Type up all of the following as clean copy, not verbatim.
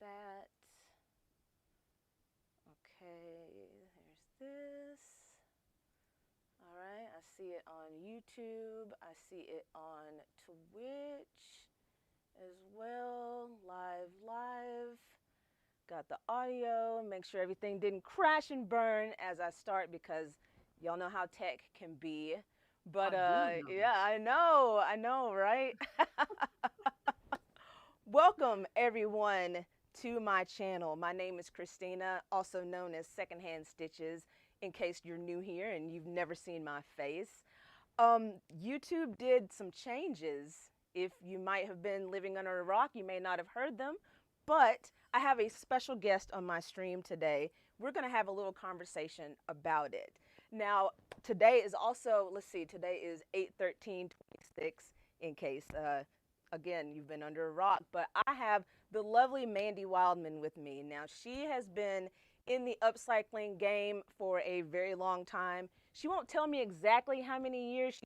that. Okay, there's this. All right, I see it on YouTube. I see it on Twitch as well. Live, live. Got the audio. Make sure everything didn't crash and burn as I start because y'all know how tech can be. But I do know that. yeah, I know, right? Welcome everyone to my channel. My name is Christina, also known as Secondhand Stitches, in case you're new here and you've never seen my face. YouTube did some changes. If you might have been living under a rock, you may not have heard them, but I have a special guest on my stream today. We're going to have a little conversation about it. Now, today is also, let's see, today is 8/13/26 in case again, you've been under a rock, but I have the lovely Mandy Wildman with me. Now, she has been in the upcycling game for a very long time. She won't tell me exactly how many years,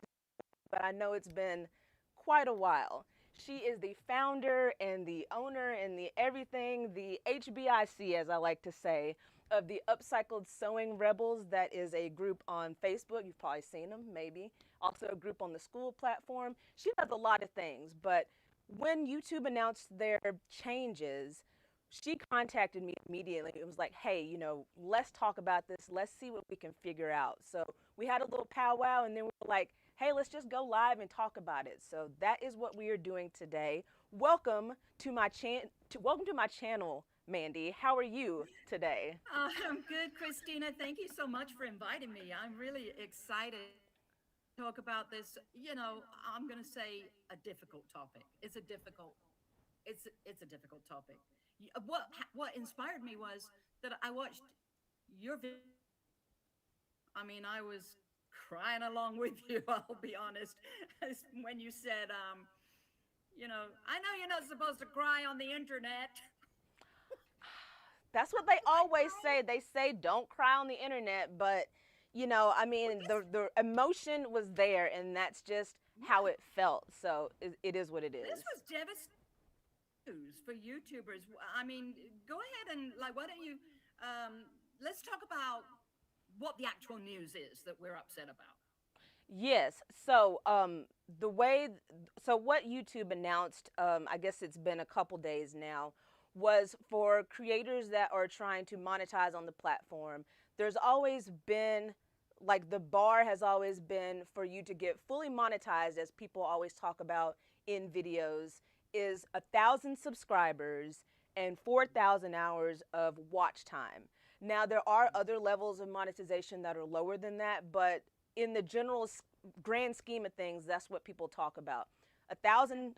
but I know it's been quite a while. She is the founder and the owner and the everything, the HBIC, as I like to say, of the Upcycled Sewing Rebels. That is a group on Facebook. You've probably seen them, maybe. Also, a group on the school platform. She does a lot of things, but when YouTube announced their changes, she contacted me immediately. It was like, hey, let's talk about this. Let's see what we can figure out. So we had a little powwow, and then we were like, hey, let's just go live and talk about it. So that is what we are doing today. Welcome to welcome to my channel, Mandy. How are you today? I'm good, Christina. Thank you so much for inviting me. I'm really excited to talk about this. I'm going to say a difficult topic. It's a difficult topic. What inspired me was that I watched your video. I mean, I was crying along with you. I'll be honest, when you said, I know you're not supposed to cry on the internet. That's what they always say. They say don't cry on the internet, but I Well, mean, this, the emotion was there, and that's just how yeah, it felt. So it is what it this is. was devastating news for YouTubers. I mean, go ahead and why don't you? Um, let's talk about what the actual news is that we're upset about. Yes. So the way so what YouTube announced, I guess it's been a couple days now, was for creators that are trying to monetize on the platform. There's always been, like, the bar has always been for you to get fully monetized, as people always talk about in videos, is 1,000 subscribers and 4,000 hours of watch time. Now there are other levels of monetization that are lower than that, but in the general grand scheme of things, that's what people talk about. A thousand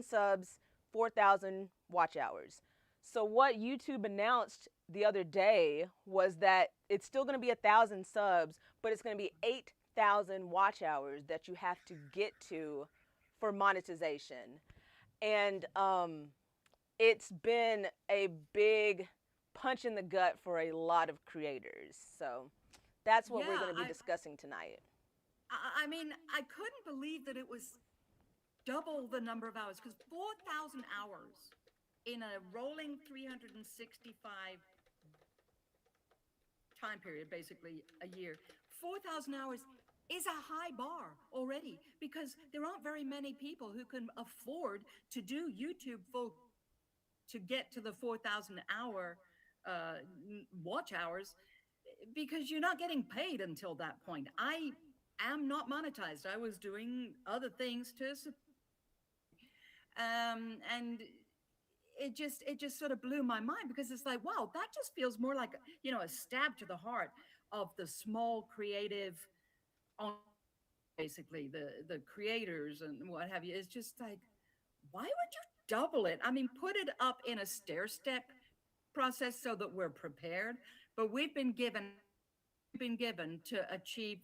subs, 4,000 watch hours. So what YouTube announced the other day was that it's still going to be 1,000 subs, but it's going to be 8,000 watch hours that you have to get to for monetization. And it's been a big punch in the gut for a lot of creators. So that's what we're Yeah, going to be discussing tonight. I mean, I couldn't believe that it was double the number of hours because 4,000 hours in a rolling 365 time period, basically a year, 4,000 hours is a high bar already because there aren't very many people who can afford to do YouTube full to get to the 4,000 hour uh, watch hours because you're not getting paid until that point. I am not monetized. I was doing other things to and it just sort of blew my mind because it's like, wow, that just feels more like a stab to the heart of the small creative on basically the creators and what have you. It's just like, why would you double it? I mean, put it up in a stair step process so that we're prepared. But we've been given to achieve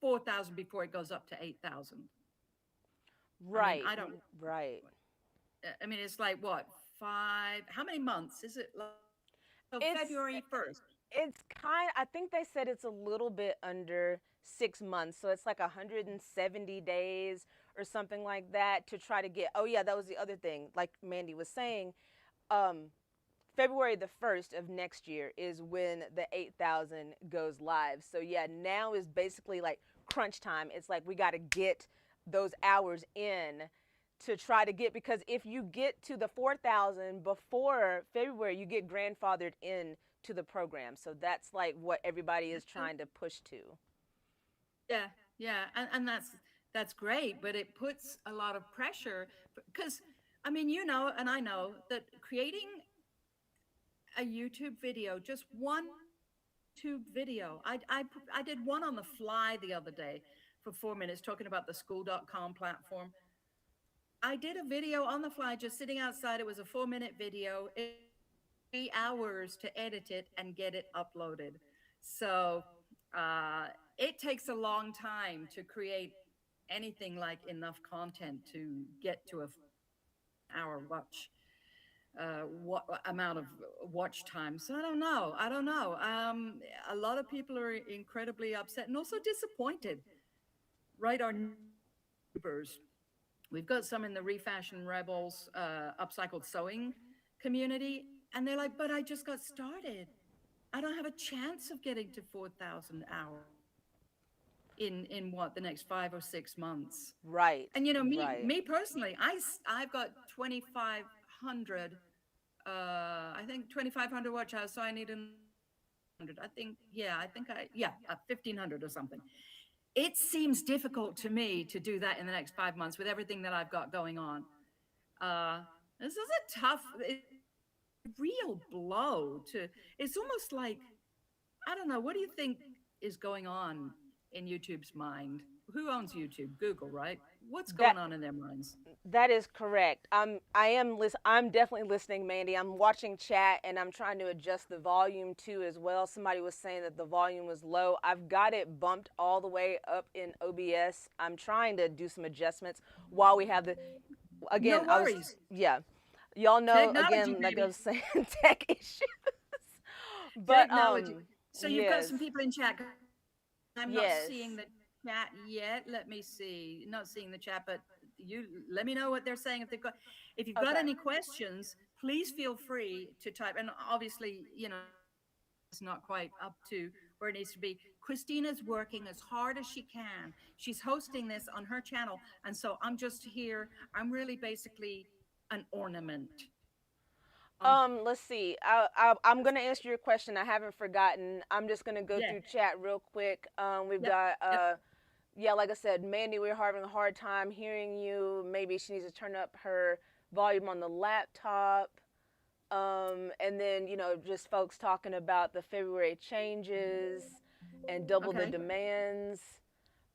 4,000 before it goes up to 8,000. I mean, Right, I don't. right. I mean, it's like what, five? How many months is it? So It's February 1st. it's kind I think they said it's a little bit under 6 months. So it's like 170 days or something like that to try to get. Oh yeah, that was the other thing. Like Mandy was saying, um February the 1st of next year is when the 8,000 goes live. So yeah, now is basically like crunch time. It's like we got to get those hours in to try to get, because if you get to the 4,000 before February, you get grandfathered in to the program. So that's like what everybody is trying to push to. Yeah, yeah, and that's great, but it puts a lot of pressure because I mean, you know, and I know that creating a YouTube video, just one YouTube video. I did one on the fly the other day for 4 minutes talking about the school.com platform. I did a video on the fly just sitting outside. It was a 4 minute video. It took me 3 hours to edit it and get it uploaded. So uh, it takes a long time to create anything like enough content to get to a 4 hour what amount of watch time. So I don't know. I don't know. A lot of people are incredibly upset and also disappointed, right? Our YouTubers. We've got some in the Refashion Rebels upcycled sewing community, and they're like, but I just got started. I don't have a chance of getting to 4,000 hours in what, the next 5 or 6 months. Right, And you know, right. me personally, I've got 2,500, I think 2,500 watch hours, so I need another 1,500. I think, yeah, yeah, 1,500 or something. It seems difficult to me to do that in the next 5 months with everything that I've got going on. This is a tough, it's a real blow to, it's almost like, I don't know, what do you think is going on in YouTube's mind? Who owns YouTube? Google, right? What's That going on in their minds? that is correct. I'm definitely listening, Mandy. I'm watching chat and I'm trying to adjust the volume too as well. Somebody was saying that the volume was low. I've got it bumped all the way up in OBS. I'm trying to do some adjustments while we have the, No again, I was, worries. yeah. Y'all know, Technology, again, like I baby. was saying, tech issues. But Technology. So you've got yes. some people in chat. I'm not Yes. seeing the chat yet. Let me see. Not seeing the chat, but you let me know what they're saying. If you've got Okay. any questions, please feel free to type. And obviously, you know, it's not quite up to where it needs to be. Christina's working as hard as she can. She's hosting this on her channel, and so I'm just here. I'm really basically an ornament on. Let's see. I'm gonna answer your question. I haven't forgotten. I'm just gonna go Yeah. through chat real quick. We've Yep. got Yep. yeah, like I said, Mandy, we're having a hard time hearing you. Maybe she needs to turn up her volume on the laptop. And then, just folks talking about the February changes and double the Okay. demands.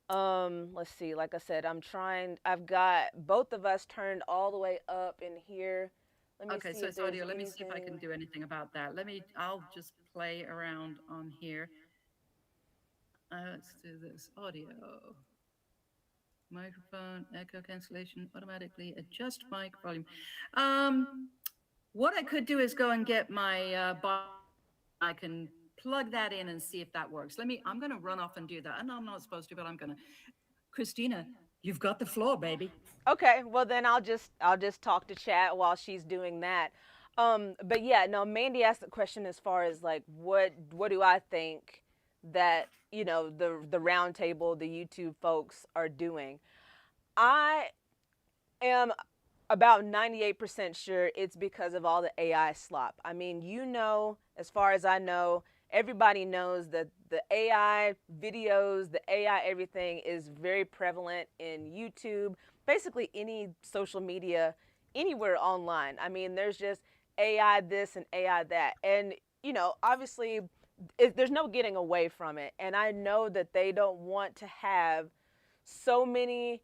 Let's see. Like I said, I've got both of us turned all the way up in here. Let me Okay, see so if it's there's audio. Let me see if I can anything. do anything about that. I'll just play around on here. Let's do this audio. Microphone, echo cancellation, automatically adjust mic volume. Um, what I could do is go and get my I can plug that in and see if that works. I'm going to run off and do that. And I'm not supposed to, but I'm going to. Christina, you've got the floor, baby. Okay, well then I'll just talk to chat while she's doing that. But yeah, no, Mandy asked the question as far as like what do I think that the round table, the YouTube folks are doing. I am about 98% sure it's because of all the AI slop. I mean, as far as I know, everybody knows that the AI videos, the AI everything is very prevalent in YouTube, basically any social media, anywhere online. I mean, there's just AI this and AI that. And, obviously, there's no getting away from it. And I know that they don't want to have so many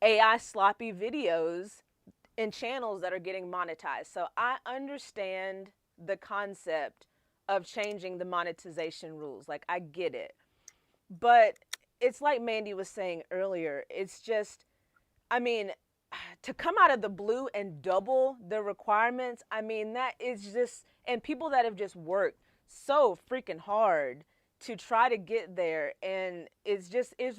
AI sloppy videos in channels that are getting monetized. So I understand the concept of changing the monetization rules. Like, I get it. But it's like Mandy was saying earlier, it's just, I mean, to come out of the blue and double the requirements, I mean, that is just, and people that have just worked so freaking hard to try to get there, and it's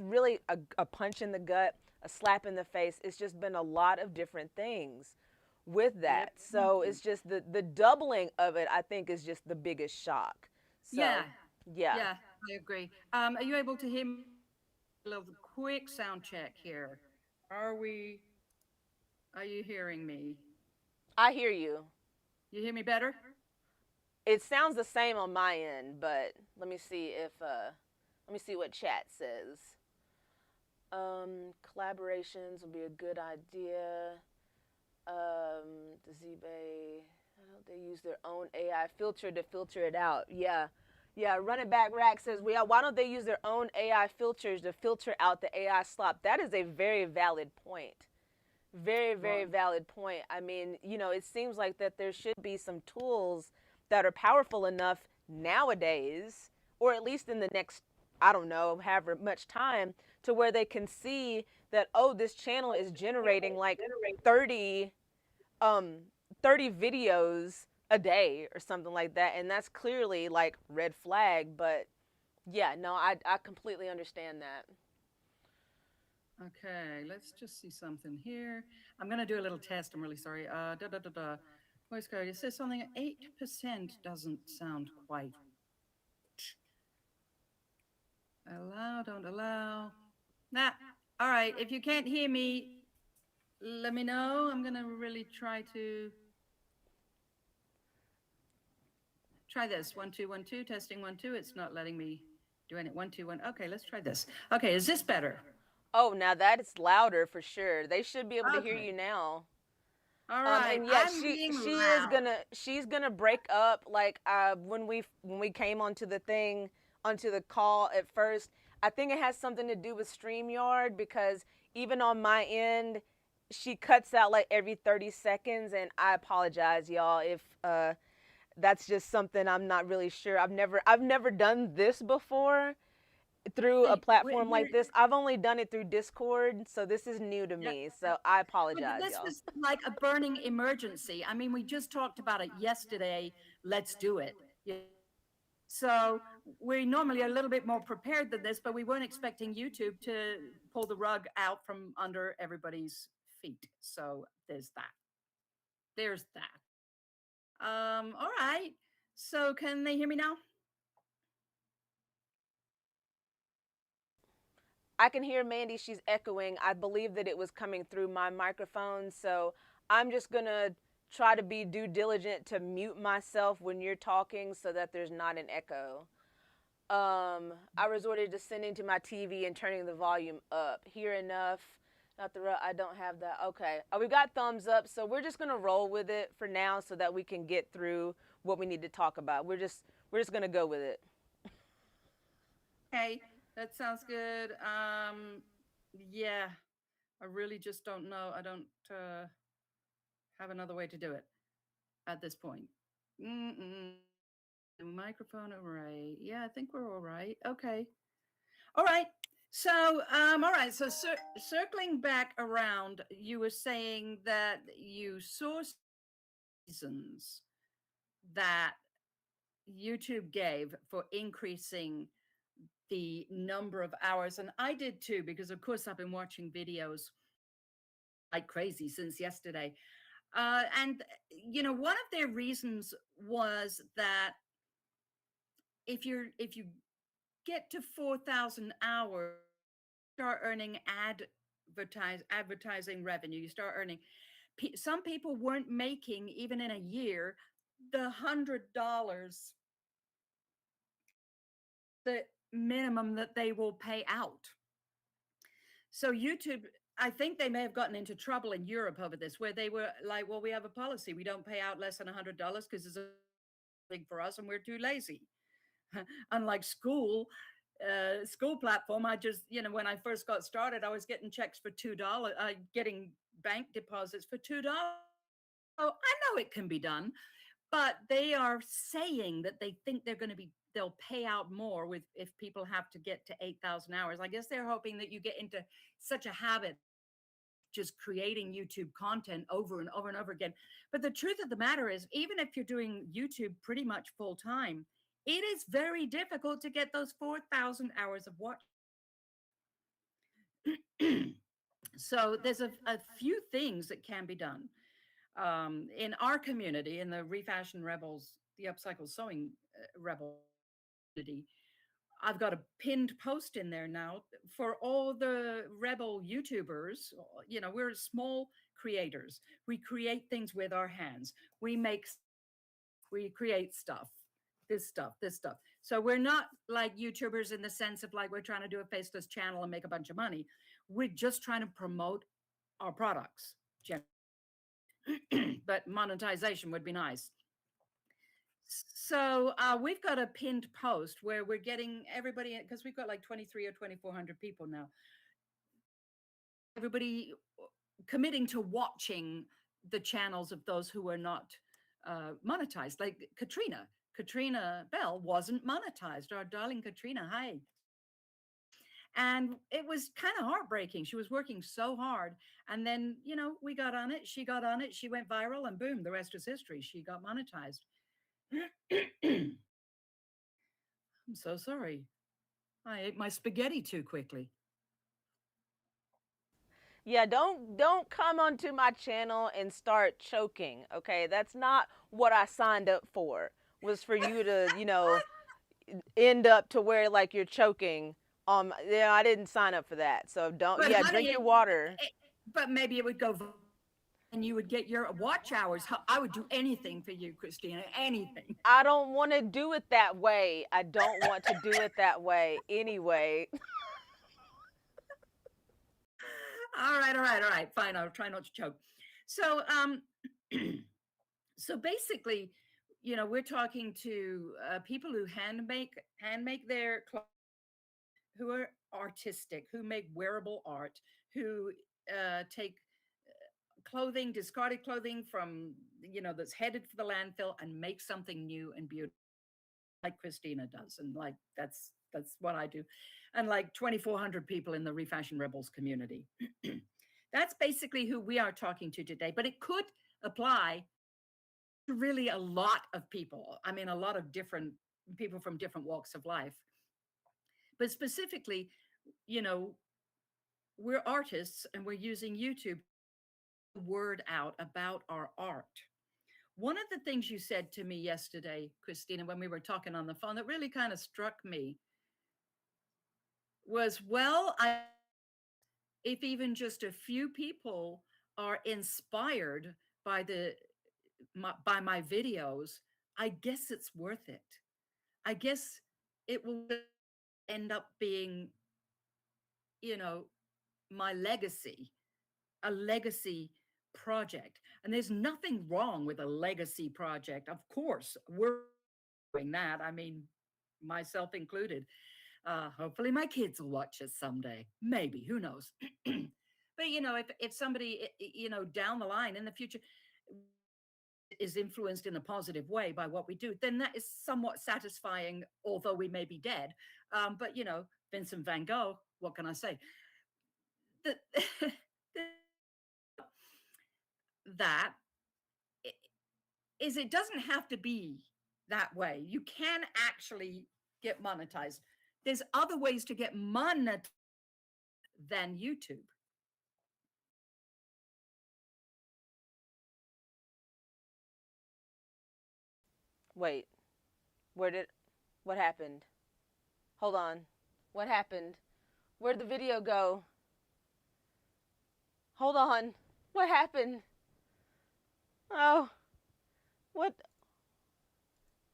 really a punch in the gut, a slap in the face. It's just been a lot of different things with Yep. that. So it's just the doubling of it, I think, is just the biggest shock. Yeah. So yeah. Yeah. I agree. Are you able to hear me? A little quick sound check here. Are we? Are you hearing me? I hear you. You hear me better? It sounds the same on my end, but let me see what chat says. Collaborations would be a good idea. The Z-Bay, they use their own AI filter to filter it out. Yeah. Yeah, Run It Back Rack says, well, why don't they use their own AI filters to filter out the AI slop? That is a very valid point. Very, very Right. valid point. I mean, it seems like that there should be some tools that are powerful enough nowadays, or at least in the next, I don't know, however much time, to where they can see that, oh, this channel is generating like 30 um 30 videos a day or something like that, and that's clearly like red flag. But yeah, no, I completely understand that. Okay. Let's just see something here. I'm gonna do a little test. I'm really sorry. Da da da da. Voice code. It says something. 8% doesn't sound quite. Allow. Don't allow. Nah. All right. If you can't hear me, let me know. I'm gonna really try to try this. 1 2 1 2 testing 1 2. It's not letting me do it. 1 2 1. Okay, let's try this. Okay, is this better? Oh, now that is louder for sure. They should be able to hear Okay. you now. All right. And yeah, I'm being loud. she's gonna break up like when we came onto the call at first. I think it has something to do with StreamYard, because even on my end, she cuts out like every 30 seconds, and I apologize, y'all, if that's just something I'm not really sure. I've never done this before through a Hey, platform like this. I've only done it through Discord, so this is new to yeah. me. So I But apologize, this y'all. was like a burning emergency. I mean, we just talked about it yesterday. Let's do it. Yeah. So we normally are a little bit more prepared than this, but we weren't expecting YouTube to pull the rug out from under everybody's feet. So there's that. There's that. All right. So can they hear me now? I can hear Mandy. She's echoing. I believe that it was coming through my microphone. So I'm just going to try to be due diligent to mute myself when you're talking so that there's not an echo. I resorted to sending to my TV and turning the volume up. Hear enough. Not the I don't have that. Okay. We got thumbs up, so we're just gonna roll with it for now so that we can get through what we need to talk about. We're just gonna go with it. Okay, that sounds good. Yeah, I really just don't know. I don't have another way to do it at this point. Mm-mm. Microphone array. Yeah, I think we're all right. Okay. All right. So, all right. So, circling back around, you were saying that you saw reasons that YouTube gave for increasing the number of hours. And I did too, because of course I've been watching videos like crazy since yesterday. And, one of their reasons was that if you get to 4,000 hours, start earning advertising revenue. You start earning. Some people weren't making even in a year the $100, the minimum that they will pay out. So YouTube, I think they may have gotten into trouble in Europe over this, where they were like, "Well, we have a policy. We don't pay out less than $100 because it's a thing for us, and we're too lazy." Unlike school platform, I just, when I first got started, I was getting checks for $2, getting bank deposits for $2. Oh, I know it can be done, but they are saying that they think they'll pay out more with if people have to get to 8,000 hours. I guess they're hoping that you get into such a habit just creating YouTube content over and over and over again. But the truth of the matter is, even if you're doing YouTube pretty much full time, it is very difficult to get those 4,000 hours of watch. So there's a few things that can be done. In our community, in the Refashion Rebels, the Upcycle Sewing Rebel community, I've got a pinned post in there now for all the rebel YouTubers. We're small creators. We create things with our hands. We create stuff, this stuff. So we're not like YouTubers in the sense of like we're trying to do a faceless channel and make a bunch of money. We're just trying to promote our products. But monetization would be nice. So we've got a pinned post where we're getting everybody, because we've got like 23 or 2,400 people now. Everybody committing to watching the channels of those who are not monetized, like Katrina. Katrina Bell wasn't monetized. Our darling Katrina, hi. And it was kind of heartbreaking. She was working so hard. And then, we got on it. She got on it. She went viral, and boom, the rest is history. She got monetized. I'm so sorry. I ate my spaghetti too quickly. Yeah, don't come onto my channel and start choking. Okay, that's not what I signed up for. Was for you to, end up to where like you're choking. Yeah, I didn't sign up for that. So don't. But Yeah, honey, drink your water. but maybe it would go and you would get your watch hours. I would do anything for you, Christina. Anything. I don't want to do it that way. I don't want to do it that way anyway. All right. Fine. I'll try not to choke. So, so basically, we're talking to people who hand make their clothes, who are artistic, who make wearable art, who take clothing, discarded clothing from that's headed for the landfill, and make something new and beautiful, like Christina does, and like that's what I do, and like 2,400 people in the Refashion Rebels community. That's basically who we are talking to today, but it could apply to really a lot of people. I mean, a lot of different people from different walks of life. But specifically, you know, we're artists and we're using YouTube word out about our art. One of the things you said to me yesterday, Christina, when we were talking on the phone that really kind of struck me was, well, if even just a few people are inspired by by my videos, I guess it's worth it. I guess it will end up being, you know, my legacy, a legacy project. And there's nothing wrong with a legacy project. Of course, we're doing that. I mean, myself included. Hopefully, my kids will watch it someday. Maybe, who knows? But if somebody, down the line in the future is influenced in a positive way by what we do, then that is somewhat satisfying, although we may be dead. But Vincent van Gogh, what can I say? The, that is, it doesn't have to be that way. You can actually get monetized. There's other ways to get monetized than YouTube. Wait, what happened? Hold on. What happened? Where'd the video go? Hold on. What happened? Oh, what?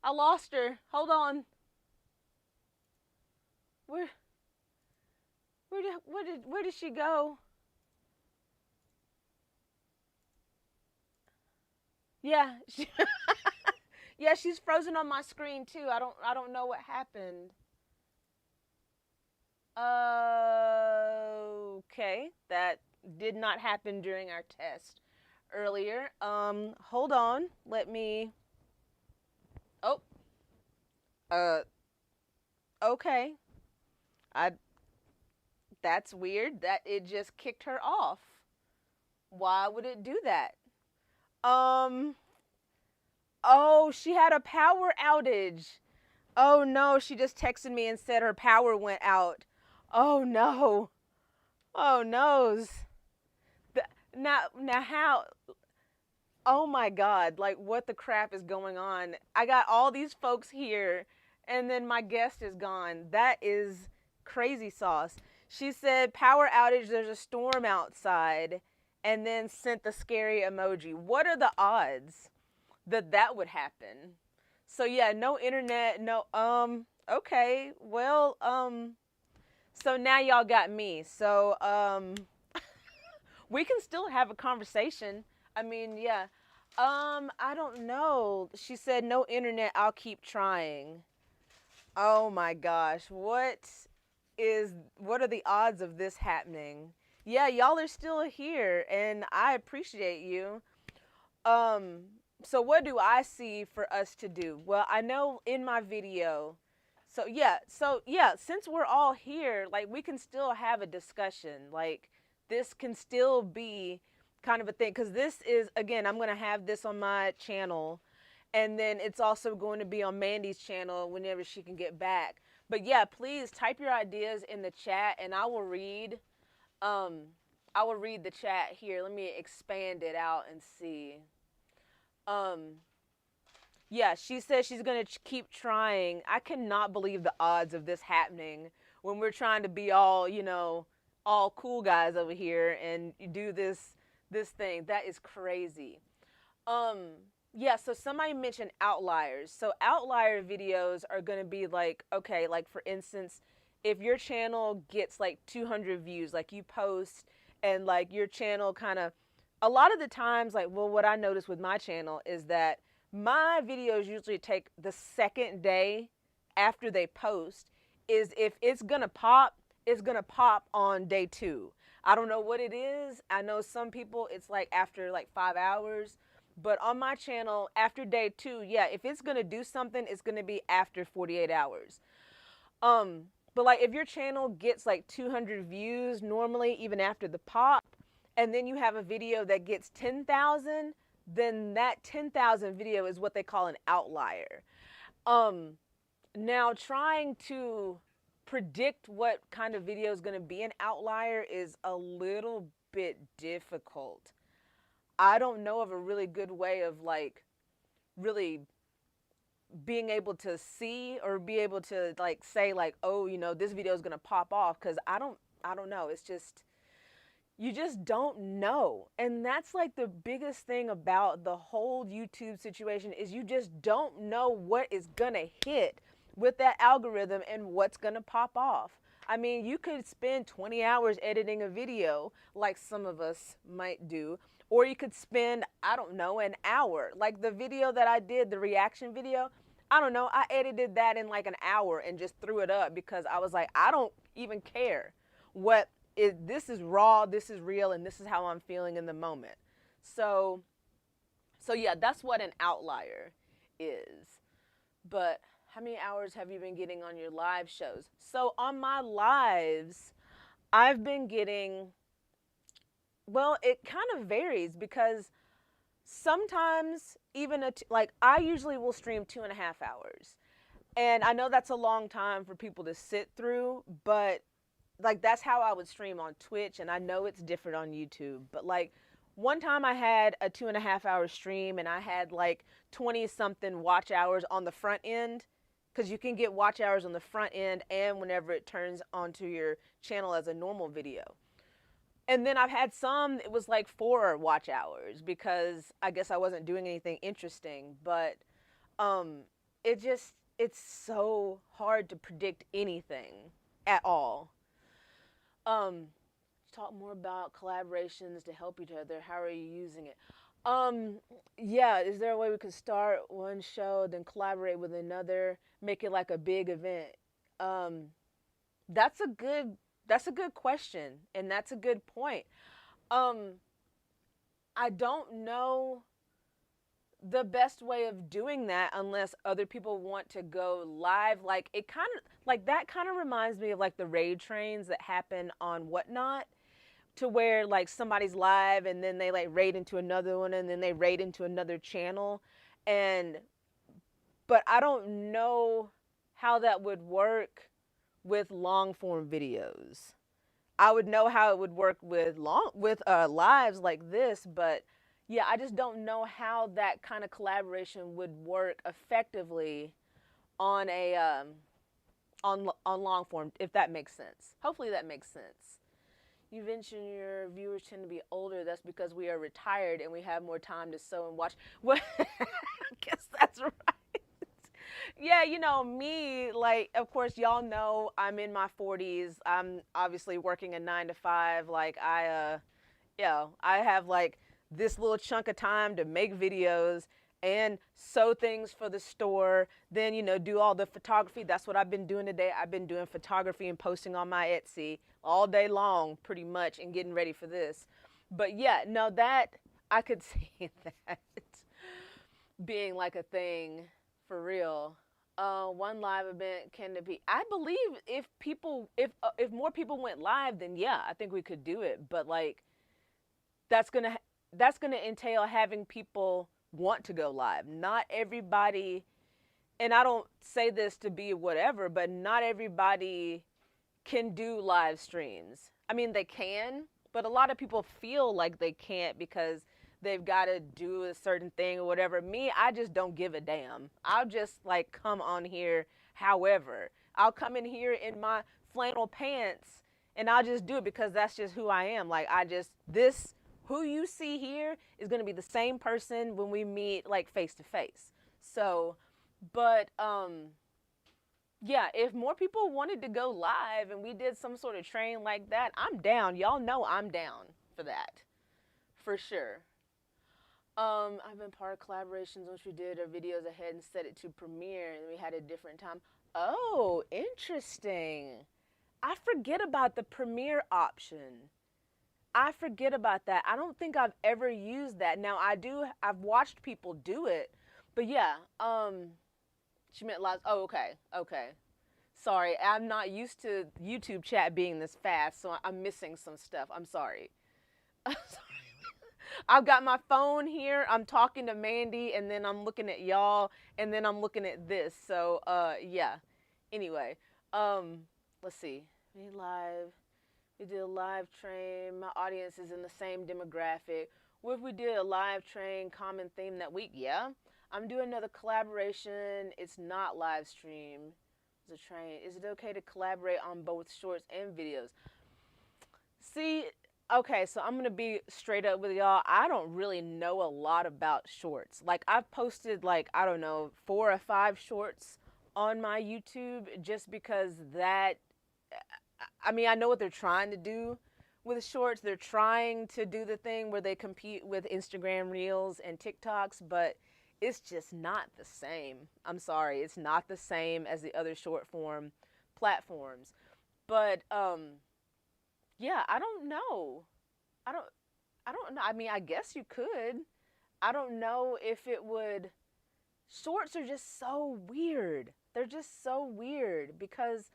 I lost her. Hold on. Where where did she go? Yeah. Yeah, she's frozen on my screen too. I don't know what happened. Okay. That did not happen during our test earlier. Hold on. Let me. Oh. Uh okay. I That's weird that it just kicked her off. Why would it do that? Um Oh, she had a power outage. Oh no, she just texted me and said her power went out. Oh no. Oh noes. Now how? Oh my God, like what the crap is going on? I got all these folks here and then my guest is gone. That is crazy sauce. She said, power outage, there's a storm outside, and then sent the scary emoji. What are the odds that that would happen? So yeah, no internet, no okay. Well, so now y'all got me. So we can still have a conversation. I mean, yeah. I don't know. She said no internet, I'll keep trying. Oh my gosh. What are the odds of this happening? Yeah, y'all are still here and I appreciate you. Um so what do I see for us to do? Well, I know in my video. So yeah, since we're all here, like we can still have a discussion. Like this can still be kind of a thing cuz this is again, I'm going to have this on my channel and then it's also going to be on Mandy's channel whenever she can get back. But yeah, please type your ideas in the chat and um I will read the chat here. Let me expand it out and see. Um, yeah, she says she's gonna keep trying. I cannot believe the odds of this happening when we're trying to be all, all cool guys over here and do this thing. That is crazy. Um, yeah, so somebody mentioned outliers. So outlier videos are gonna be like, okay, like for instance, if your channel gets like 200 views, like you post and like your channel kind of, a lot of the times, like, well, what I notice with my channel is that my videos usually take the second day after they post. Is if it's gonna pop on day two. I don't know what it is. I know some people it's like after like 5 hours, but on my channel after day two, yeah, if it's gonna do something, it's gonna be after 48 hours. Um, but like if your channel gets like 200 views normally, even after the pop, and then you have a video that gets 10,000, then that 10,000 video is what they call an outlier. Um, Now trying to predict what kind of video is going to be an outlier is a little bit difficult. I don't know of a really good way of like really being able to see or be able to like say like, oh, this video is going to pop off, cuz I don't know. It's just you just don't know. And that's like the biggest thing about the whole YouTube situation is you just don't know what is going to hit with that algorithm and what's going to pop off. I mean, you could spend 20 hours editing a video like some of us might do, or you could spend, I don't know, an hour. Like the video that I did, the reaction video, I don't know, I edited that in like an hour and just threw it up because I was like, I don't even care what this is raw, this is real, and this is how I'm feeling in the moment. So, so yeah, that's what an outlier is. But how many hours have you been getting on your live shows? So on my lives, I've been getting, well, it kind of varies because sometimes even like I usually will stream 2.5 hours. And I know that's a long time for people to sit through, but like that's how I would stream on Twitch, and I know it's different on YouTube. But like one time I had a 2.5 hour stream, and I had like 20 something watch hours on the front end, because you can get watch hours on the front end and whenever it turns onto your channel as a normal video. And then I've had some it was like 4 watch hours because I guess I wasn't doing anything interesting. But um, it's so hard to predict anything at all. Um, Talk more about collaborations to help each other. How are you using it? Um, yeah, is there a way we could start one show, then collaborate with another, make it like a big event? Um, that's a good that's a good question, and that's a good point. Um, I don't know the best way of doing that unless other people want to go live. Like it kind of like that kind of reminds me of like the raid trains that happen on Whatnot, to where like somebody's live and then they like raid into another one and then they raid into another channel. And but I don't know how that would work with long form videos. I would know how it would work with lives like this, but yeah, I just don't know how that kind of collaboration would work effectively on a on long form, if that makes sense. Hopefully that makes sense. You mentioned your viewers tend to be older. That's because we are retired and we have more time to sew and watch. Well, I guess that's right. Yeah, me, like, of course, y'all know I'm in my 40s. I'm obviously working a 9 to 5. Like, I have like this little chunk of time to make videos and sew things for the store, then do all the photography. That's what I've been doing today. I've been doing photography and posting on my Etsy all day long pretty much and getting ready for this. But yeah, no, that I could see that being like a thing for real. One live event can it be? I believe if more people went live, then yeah, I think we could do it. But like that's gonna that's gonna entail having people want to go live. Not everybody, and I don't say this to be whatever, but not everybody can do live streams. I mean, they can, but a lot of people feel like they can't because they've got to do a certain thing or whatever. Me, I just don't give a damn. I'll just like come on here however. I'll come in here in my flannel pants and I'll just do it because that's just who I am. Like this who you see here is going to be the same person when we meet like face to face. So, but yeah, if more people wanted to go live and we did some sort of train like that, I'm down. Y'all know I'm down for that. For sure. I've been part of collaborations which we did our videos ahead and set it to premiere and we had a different time. Oh, interesting. I forget about the premiere option. I forget about that. I don't think I've ever used that. Now I've watched people do it. But yeah, she meant live. Oh, okay. Okay. Sorry, I'm not used to YouTube chat being this fast, so I'm missing some stuff. I'm sorry. I'm sorry. I've got my phone here. I'm talking to Mandy, and then I'm looking at y'all, and then I'm looking at this. So, yeah. Anyway, let's see. We live. We did a live train. My audience is in the same demographic. What if we did a live train common theme that week? Yeah. I'm doing another collaboration. It's not live stream. It's a train. Is it okay to collaborate on both shorts and videos? See, okay, so I'm going to be straight up with y'all. I don't really know a lot about shorts. Like, I've posted, like, I don't know, 4 or 5 shorts on my YouTube just because that, I mean, I know what they're trying to do with shorts. They're trying to do the thing where they compete with Instagram Reels and TikToks, but it's just not the same. I'm sorry, it's not the same as the other short form platforms. But yeah, I don't know. I don't I don't know. I mean, I guess you could. I don't know if it would. Shorts are just so weird. They're just so weird because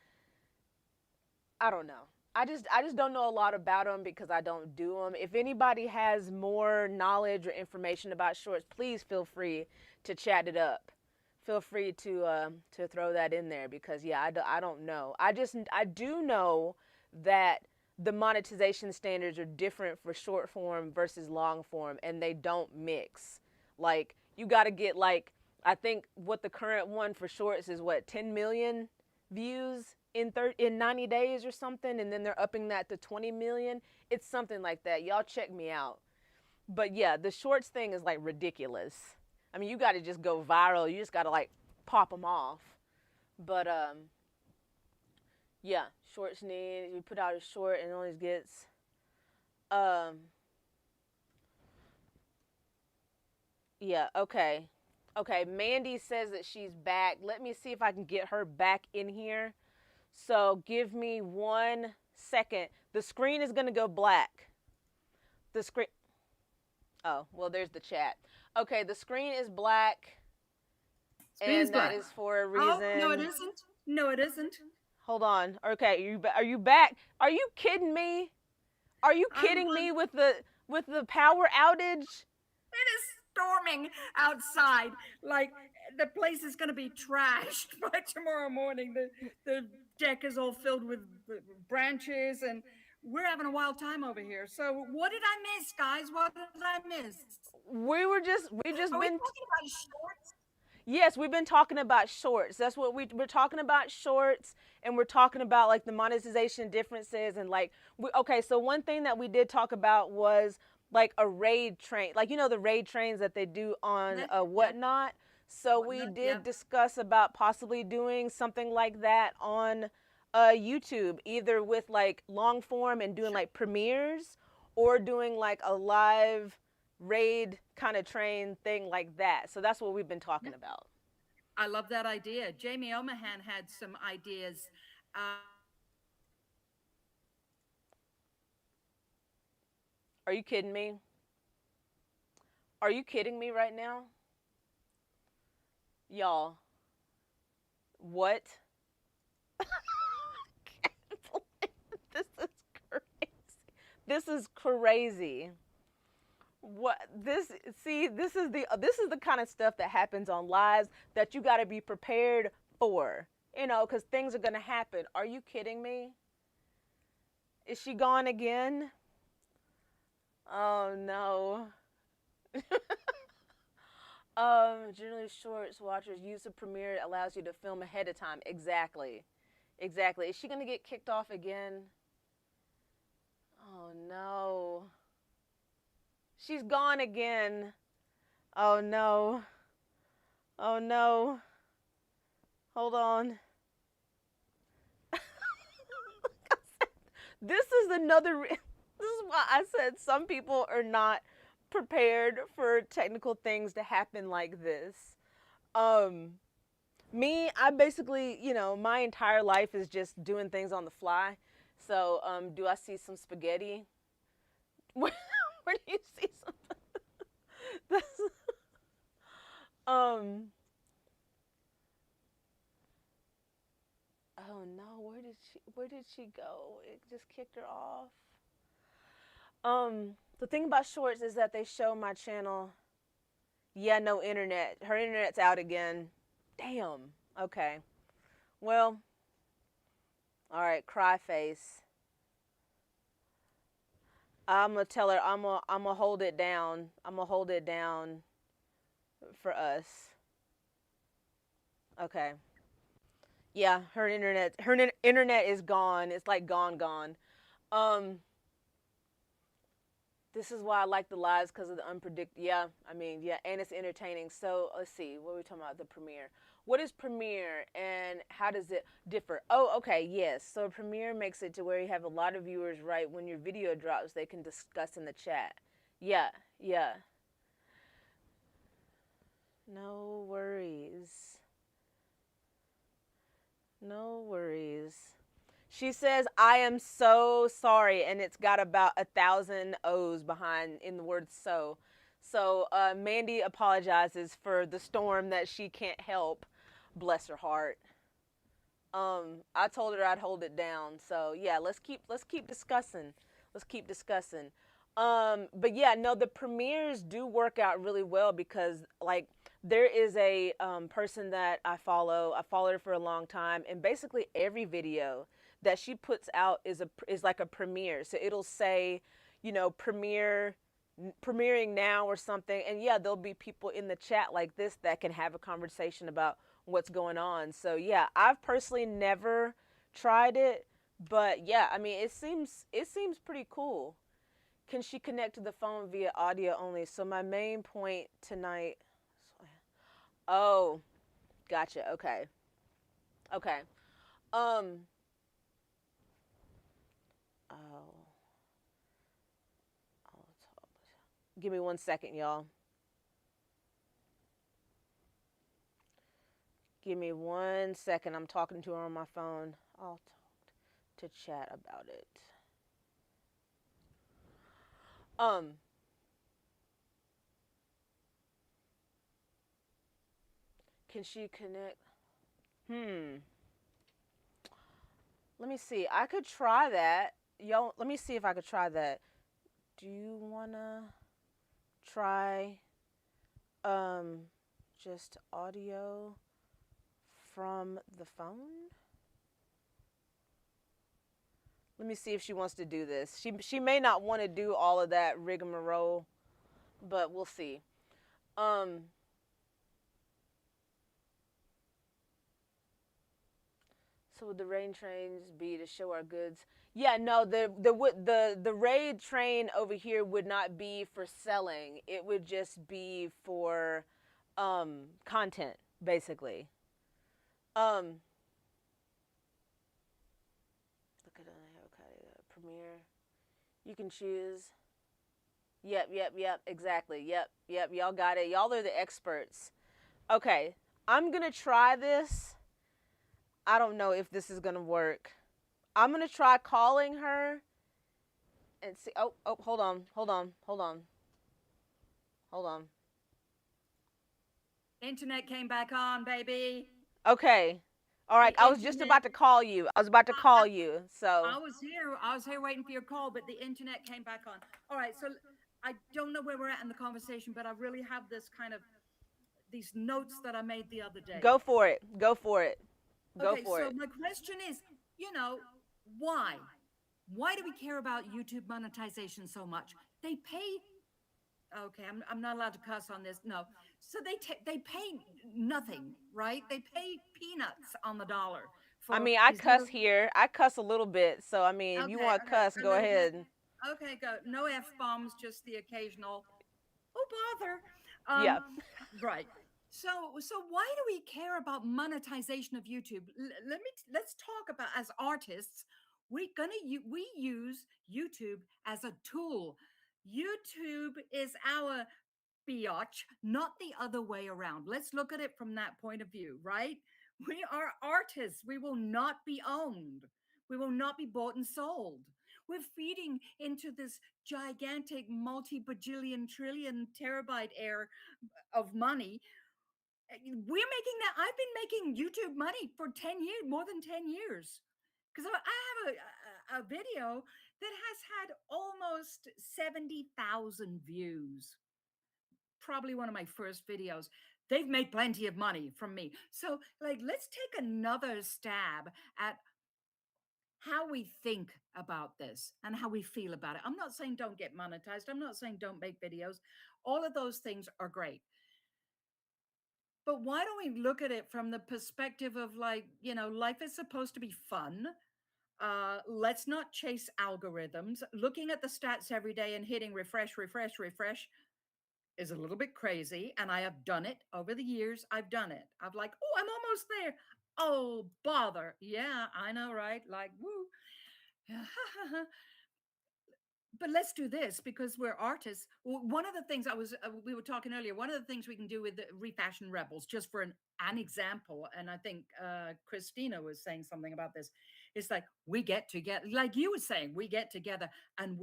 I don't know. I just don't know a lot about them because I don't do them. If anybody has more knowledge or information about shorts, please feel free to chat it up. Feel free to throw that in there because yeah, I don't know. I do know that the monetization standards are different for short form versus long form and they don't mix. Like you got to get like I think what the current one for shorts is what 10 million views in 90 days or something and then they're upping that to 20 million. It's something like that. Y'all check me out. But yeah, the shorts thing is like ridiculous. I mean, you got to just go viral. You just got to like pop them off. But yeah, shorts need you put out a short and it always gets um yeah, okay. Okay, Mandy says that she's back. Let me see if I can get her back in here. So give me 1 second. The screen is gonna go black. The screen. Oh, well, there's the chat. Okay, the screen is black, Screen is and that black. is for a Oh, no, it reason. isn't. No, it isn't. Hold on. Okay, are you back? Are you kidding me? Are you I'm kidding on. me with the power outage? It is storming outside. Like the place is going to be trashed by tomorrow morning. The deck is all filled with branches, and we're having a wild time over here. So, what did I miss, guys? What did I miss? we just Are we been talking about shorts? Yes, we've been talking about shorts. That's what we're talking about, shorts, and we're talking about like the monetization differences and like okay, so one thing that we did talk about was like a raid train, like the raid trains that they do on Yeah, whatnot. So we whatnot. Yeah. did discuss about possibly doing something like that on YouTube, either with like long form and doing Sure. like premieres, or doing like a live raid kind of train thing like that. So that's what we've been talking about. I love that idea. Jamie Omahan had some ideas. Are you kidding me? Are you kidding me right now? Y'all, what? This is crazy. This is crazy. What this see, this is the kind of stuff that happens on lives that you got to be prepared for. Cuz things are going to happen. Are you kidding me? Is she gone again? Oh no. Generally shorts watchers use of Premiere allows you to film ahead of time. Exactly. Exactly. Is she gonna get kicked off again? Oh no. She's gone again. Oh no. Oh no. Hold on. This is this is why I said some people are not prepared for technical things to happen like this. Um Me, I basically, my entire life is just doing things on the fly. So, do I see some spaghetti? Where, where do you see some? That's, um. Oh no, Where did she go? It just kicked her off. The thing about shorts is that they show my channel. Yeah, no internet. Her internet's out again. Damn. Okay. Well, all right. Cry face. I'm gonna tell her I'm gonna hold it down. I'm gonna hold it down for us. Okay. Yeah, her internet is gone. It's like gone. Um this is why I like the lives because of the unpredictable. Yeah, I mean, yeah, and it's entertaining. So, let's see. What are we talking about? The premiere. What is premiere and how does it differ? Oh, okay. Yes. So premiere makes it to where you have a lot of viewers right when your video drops, they can discuss in the chat. Yeah. Yeah. No worries. No worries. She says, I am so sorry, and it's got about 1,000 O's behind in the word so. So Mandy apologizes for the storm that she can't help. Bless her heart. I told her I'd hold it down. So yeah, let's keep discussing. Let's keep discussing. But yeah, no, the premieres do work out really well because like there is a person that I follow. I followed her for a long time, and basically every video that she puts out is like a premiere. So it'll say, premiering now or something, and yeah, there'll be people in the chat like this that can have a conversation about what's going on. So yeah, I've personally never tried it, but yeah, I mean, it seems pretty cool. Can she connect to the phone via audio only? So my main point tonight. Oh, gotcha. Okay. Okay. Um. Oh. Give me 1 second, y'all. Give me 1 second. I'm talking to her on my phone. I'll talk to chat about it. Um. Can she connect? Hmm. Let me see. I could try that. Yo, let me see if I could try that. Do you wanna try um just audio from the phone? Let me see if she wants to do this. She may not want to do all of that rigmarole. but we'll see. Um, so would the rain trains be to show our goods? Yeah, no, the raid train over here would not be for selling. It would just be for content, basically. Um, look at okay, premiere. You can choose. Yep, exactly. Yep, y'all got it. Y'all are the experts. Okay, I'm gonna try this. I don't know if this is gonna work. I'm gonna try calling her and see. Oh, hold on. Internet came back on, baby. Okay, all The right. I was just internet. about to call you. I was about to I, call you. So I was here. I was here waiting for your call, but the internet came back on. All right. So I don't know where we're at in the conversation, but I really have this kind of these notes that I made the other day. go for it. Go for it. Go Okay. for So it. my question is, you know, why? Why do we care about YouTube monetization so much? They pay. Okay, I'm not allowed to cuss on this. No. So they pay nothing, right? They pay peanuts on the dollar I for mean, I these cuss little. here. I cuss a little bit. So I mean, if you Okay, want to okay, cuss, a go little bit. ahead. Okay, go. No f bombs, just the occasional. Oh bother. Yeah. Right. So why do we care about monetization of YouTube? Let's talk about as artists. We use YouTube as a tool. YouTube is our biatch, not the other way around. Let's look at it from that point of view, right? We are artists. We will not be owned. We will not be bought and sold. We're feeding into this gigantic multi bajillion trillion terabyte air of money. We're making that. I've been making YouTube money for 10 years, more than 10 years. Because I have a video that has had almost 70,000 views, probably one of my first videos. They've made plenty of money from me. So, like, let's take another stab at how we think about this and how we feel about it. I'm not saying don't get monetized. I'm not saying don't make videos. All of those things are great. But why don't we look at it from the perspective of, like, life is supposed to be fun. Let's not chase algorithms. Looking at the stats every day and hitting refresh, refresh, refresh is a little bit crazy. And I have done it over the years. I've done it. I'm like, oh, I'm almost there. Oh, bother. Yeah, I know, right? Like, woo. But let's do this because we're artists. One of the things we were talking earlier, one of the things we can do with the Refashion Rebels, just for an example, and I think Christina was saying something about this. It's like we get together, like you were saying, we get together and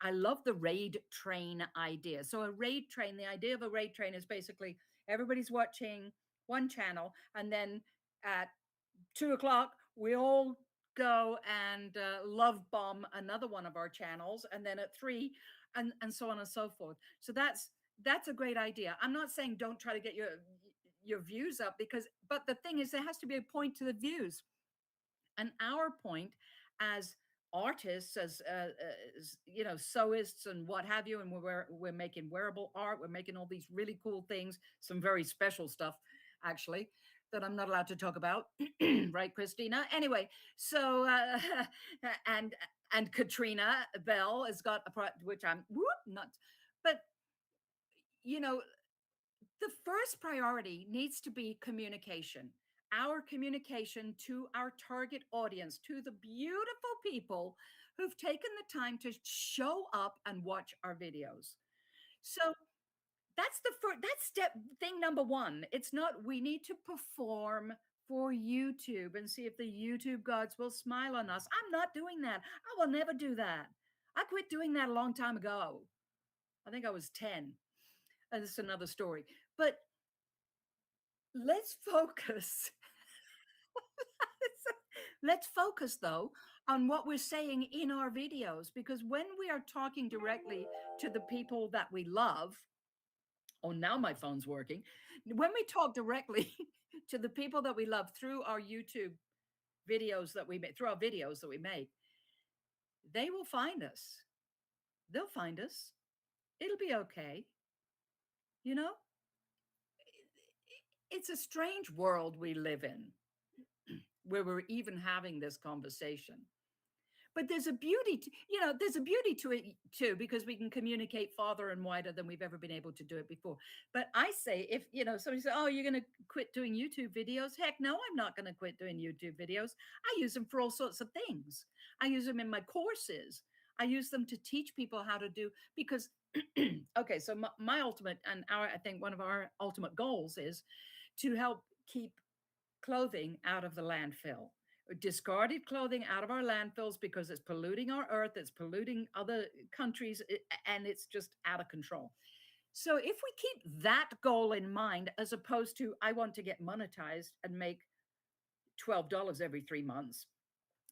I love the raid train idea. So a raid train, the idea of a raid train is basically everybody's watching one channel, and then at 2 o'clock, we all go and love bomb another one of our channels, and then at three, and so on and so forth. So that's a great idea. I'm not saying don't try to get your views up, because but the thing is there has to be a point to the views, and our point as artists, as sewists and what have you, and we're making wearable art, we're making all these really cool things, some very special stuff actually that I'm not allowed to talk about. Right, Christina? Anyway, so and and Katrina Bell has got which I'm not, but you know the first priority needs to be communication. Our communication to our target audience, to the beautiful people who've taken the time to show up and watch our videos. So that's the first, that's step thing number one. It's not we need to perform for YouTube and see if the YouTube gods will smile on us. I'm not doing that. I will never do that. I quit doing that a long time ago. I think I was 10. And this is another story. But let's focus. Let's focus though on what we're saying in our videos, because when we are talking directly to the people that we love, oh, now my phone's working. When we talk directly to the people that we love through our YouTube videos that we make, through our videos that we make, they will find us. They'll find us. It'll be okay. You know, it's a strange world we live in where we're even having this conversation. But there's a beauty to, there's a beauty to it too, because we can communicate farther and wider than we've ever been able to do it before. But I say, if somebody says, oh, you're going to quit doing YouTube videos, heck no, I'm not going to quit doing YouTube videos. I use them for all sorts of things. I use them in my courses. I use them to teach people how to do, because okay, so my ultimate, and our, I think one of our ultimate goals is to help keep clothing out of the landfill, discarded clothing out of our landfills, because it's polluting our earth, it's polluting other countries, and it's just out of control. So if we keep that goal in mind, as opposed to I want to get monetized and make $12 every 3 months,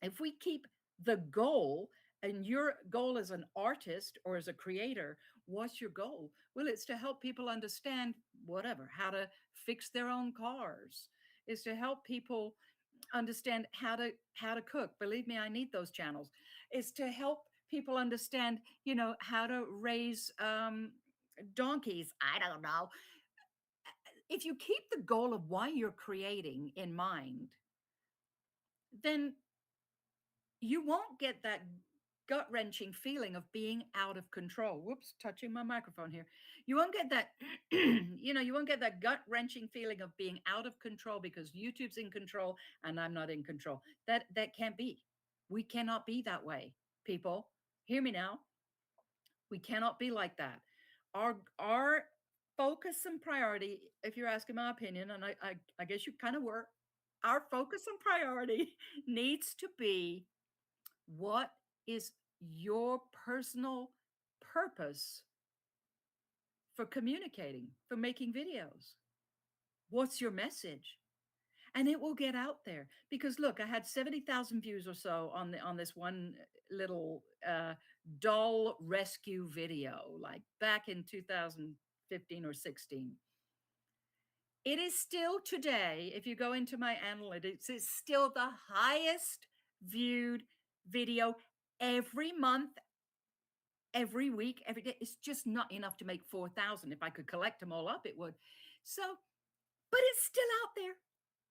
if we keep the goal, and your goal as an artist or as a creator, what's your goal? Well, it's to help people understand whatever, how to fix their own cars, is to help people understand how to cook. Believe me, I need those channels. Is to help people understand, how to raise donkeys. I don't know. If you keep the goal of why you're creating in mind, then you won't get that gut wrenching feeling of being out of control. Whoops, touching my microphone here. You won't get that, you won't get that gut wrenching feeling of being out of control because YouTube's in control and I'm not in control. That can't be. We cannot be that way, people. Hear me now. We cannot be like that. Our focus and priority, if you're asking my opinion, and I guess you kind of were, our focus and priority needs to be, what is your personal purpose for communicating, for making videos? What's your message? And it will get out there, because look, I had 70,000 views or so on this one little doll rescue video, like back in 2015 or 16. It is still today, if you go into my analytics, it's still the highest viewed video every month, every week, every day. It's just not enough to make 4,000. If I could collect them all up, it would. So, but it's still out there.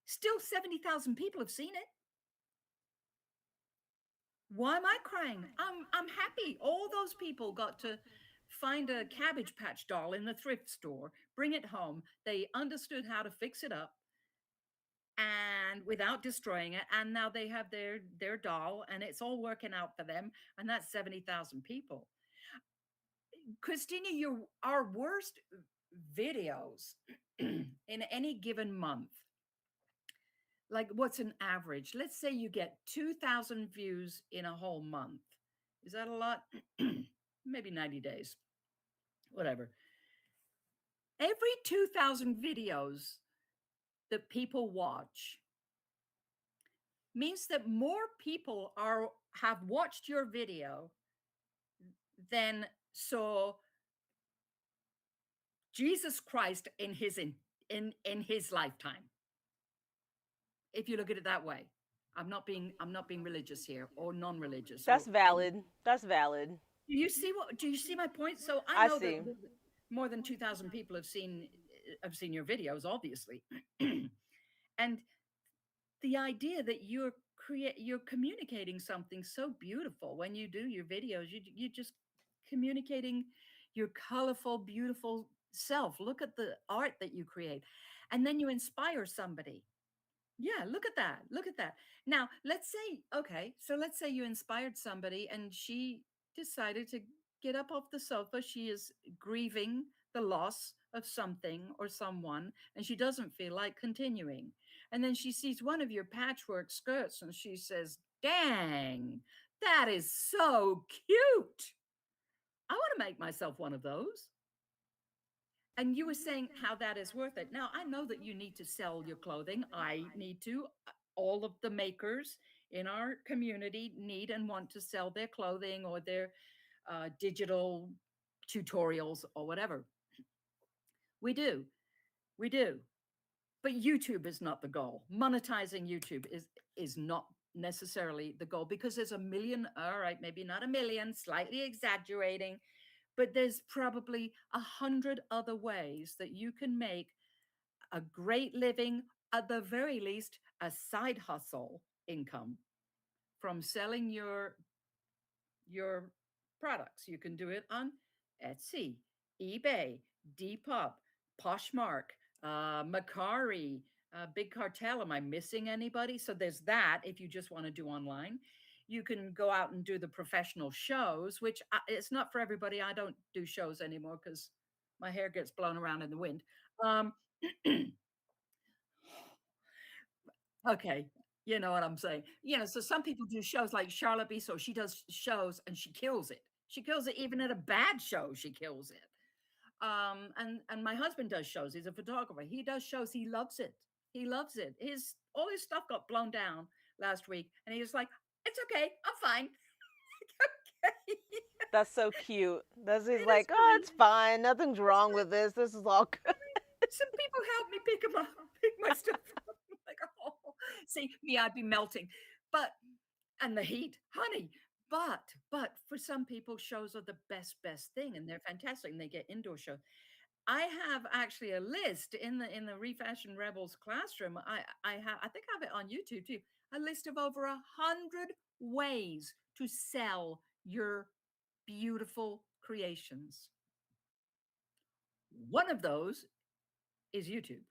Still 70,000 people have seen it. Why am I crying? I'm happy. All those people got to find a Cabbage Patch doll in the thrift store, bring it home. They understood how to fix it up and without destroying it, and now they have their doll and it's all working out for them, and that's 70,000 people. Christina, our worst videos in any given month, like what's an average? Let's say you get 2,000 views in a whole month. Is that a lot? Maybe 90 days, whatever. Every 2,000 videos that people watch means that more people have watched your video than saw Jesus Christ in his lifetime. If you look at it that way. I'm not being religious here or non-religious. That's Or valid. That's valid. do you see my point? So I I know that see. more than 2,000 people have seen your videos, obviously. And the idea that you're communicating something so beautiful when you do your videos, you're just communicating your colorful, beautiful self. Look at the art that you create, and then you inspire somebody. Yeah, look at that. Look at that. Now, let's say you inspired somebody and she decided to get up off the sofa. She is grieving the loss of something or someone, and she doesn't feel like continuing. And then she sees one of your patchwork skirts and she says, dang, that is so cute. I want to make myself one of those. And you were saying how that is worth it. Now, I know that you need to sell your clothing. I need to. All of the makers in our community need and want to sell their clothing or their digital tutorials or whatever. We do. We do. But YouTube is not the goal. Monetizing YouTube is not necessarily the goal, because there's a million, all right, maybe not a million, slightly exaggerating, but there's probably 100 other ways that you can make a great living, at the very least, a side hustle income from selling your products. You can do it on Etsy, eBay, Depop, Poshmark, Macari, Big Cartel. Am I missing anybody? So there's that if you just want to do online. You can go out and do the professional shows, which it's not for everybody. I don't do shows anymore because my hair gets blown around in the wind. Um, Okay. You know what I'm saying? So some people do shows like Charlotte Biso. She does shows and she kills it. She kills it even at a bad show. She kills it. And my husband does shows. He's a photographer. He does shows. He loves it. He loves it. His all his stuff got blown down last week, and he was like, "It's okay. I'm fine." Okay. That's so cute. That's he's It is like, oh, fine. it's fine. Nothing's It's wrong fine. with this. This is all good. Some people help me pick them up, pick my stuff up. I'm like, oh, see me, I'd be melting. But and the heat, honey. But for some people, shows are the best thing, and they're fantastic, and they get indoor shows. I have actually a list in the Refashion Rebels classroom. I think I have it on YouTube too. A list of over 100 ways to sell your beautiful creations. One of those is YouTube.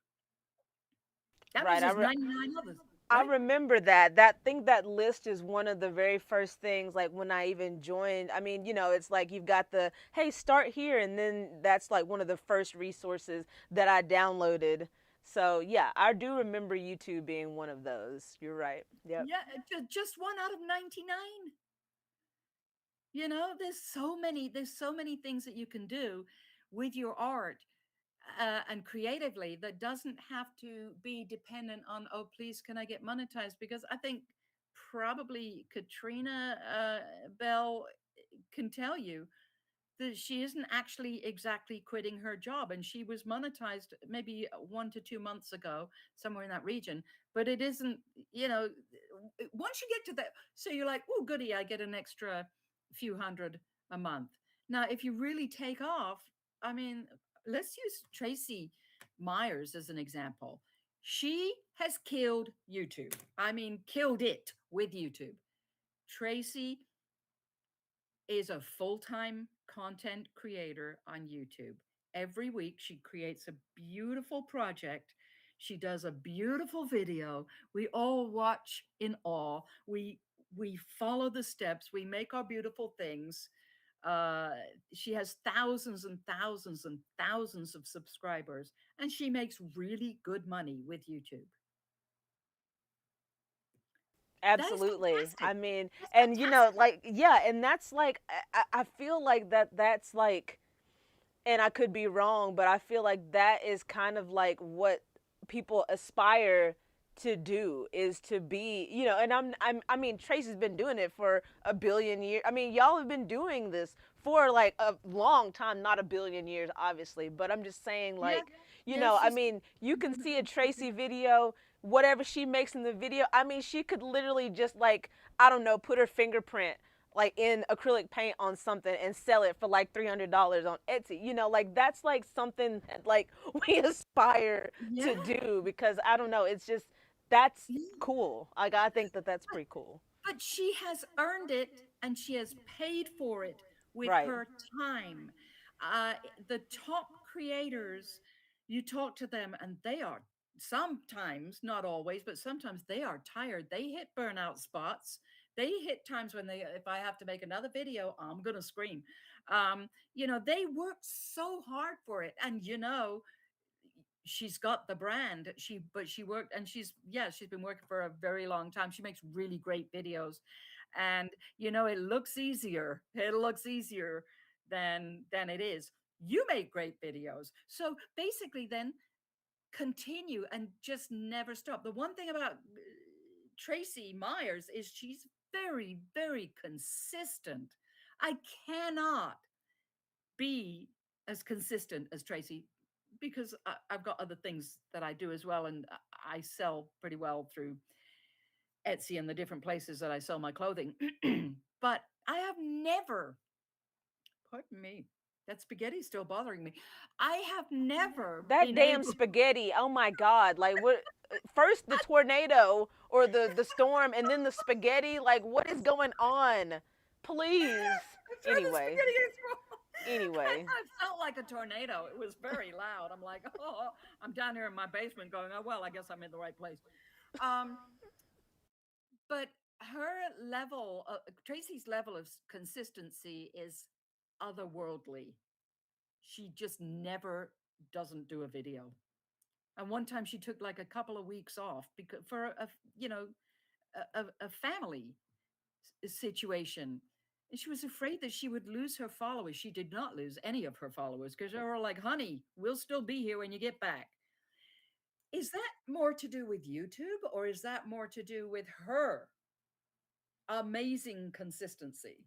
That means Right. there's 99 others, I right? remember that. That thing, that list is one of the very first things, like when I even joined. I mean, it's like you've got the, hey, start here. And then that's like one of the first resources that I downloaded. So, yeah, I do remember YouTube being one of those. You're right. Yep. Yeah, just one out of 99. There's so many things that you can do with your art, and creatively, that doesn't have to be dependent on, oh, please, can I get monetized? Because I think probably Katrina Bell can tell you that she isn't actually exactly quitting her job, and she was monetized maybe 1 to 2 months ago, somewhere in that region. But it isn't, you know once you get to that, so you're like, oh goody, I get an extra few hundred a month. Now if you really take off, I mean, let's use Tracy Myers as an example. She has killed YouTube. I mean, killed it with YouTube. Tracy is a full time content creator on YouTube. Every week, she creates a beautiful project. She does a beautiful video. We all watch in awe. We follow the steps. We make our beautiful things. Uh, she has thousands and thousands and thousands of subscribers, and she makes really good money with YouTube. That is Absolutely. I fantastic. mean, That's and fantastic. like, yeah, and that's like, I feel like that's like, and I could be wrong, but I feel like that is kind of like what people aspire to do, is to be, and I mean, Tracy's been doing it for a billion years. I mean, y'all have been doing this for like a long time, not a billion years, obviously, but I'm just saying, Yeah. like, Yeah. I She's mean, you can see a Tracy video, whatever she makes in the video. I mean, she could literally just like, I don't know, put her fingerprint like in acrylic paint on something and sell it for like $300 on Etsy. Like that's like something that like we aspire yeah. to do, because I don't know, it's just that's Yeah. cool. Like I think that that's pretty cool. But she has earned it and she has paid for it with Right. her time. Uh, the top creators, you talk to them and they are sometimes, not always, but sometimes they are tired. They hit burnout spots. They hit times when if I have to make another video, I'm going to scream. They work so hard for it. And, she's got the brand. She worked, and she's been working for a very long time. She makes really great videos, and it looks easier. It looks easier than it is. You make great videos. So basically then continue and just never stop. The one thing about Tracy Myers is she's very, very consistent. I cannot be as consistent as Tracy, because I've got other things that I do as well, and I sell pretty well through Etsy and the different places that I sell my clothing. But I have never, pardon me, That spaghetti's still bothering me. I have never That been damn able. spaghetti. Oh my god. Like what first the tornado or the storm and then the spaghetti? Like what is going on? Please. That's where the Anyway. spaghetti is from. Anyway. I felt like a tornado. It was very loud. I'm like, oh, I'm down here in my basement going, oh, well, I guess I'm in the right place. Um, but her level, Tracy's level of consistency is otherworldly. She just never doesn't do a video. And one time she took like a couple of weeks off because for you know, a family situation. And she was afraid that she would lose her followers. She did not lose any of her followers because they were like, honey, we'll still be here when you get back. Is that more to do with YouTube or is that more to do with her amazing consistency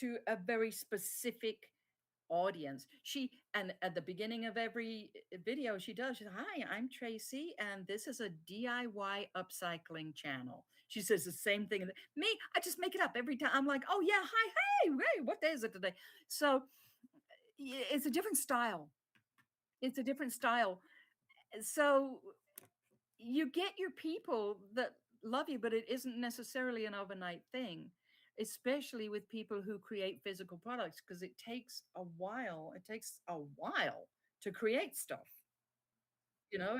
to a very specific audience? She, and at the beginning of every video she does, she's, hi, I'm Tracy and this is a DIY upcycling channel. She says the same thing. Me, I just make it up every time. I'm like, oh yeah, hi, hey, what day is it today? So it's a different style. It's a different style. So you get your people that love you, but it isn't necessarily an overnight thing, especially with people who create physical products, because it takes a while. It takes a while to create stuff. You know,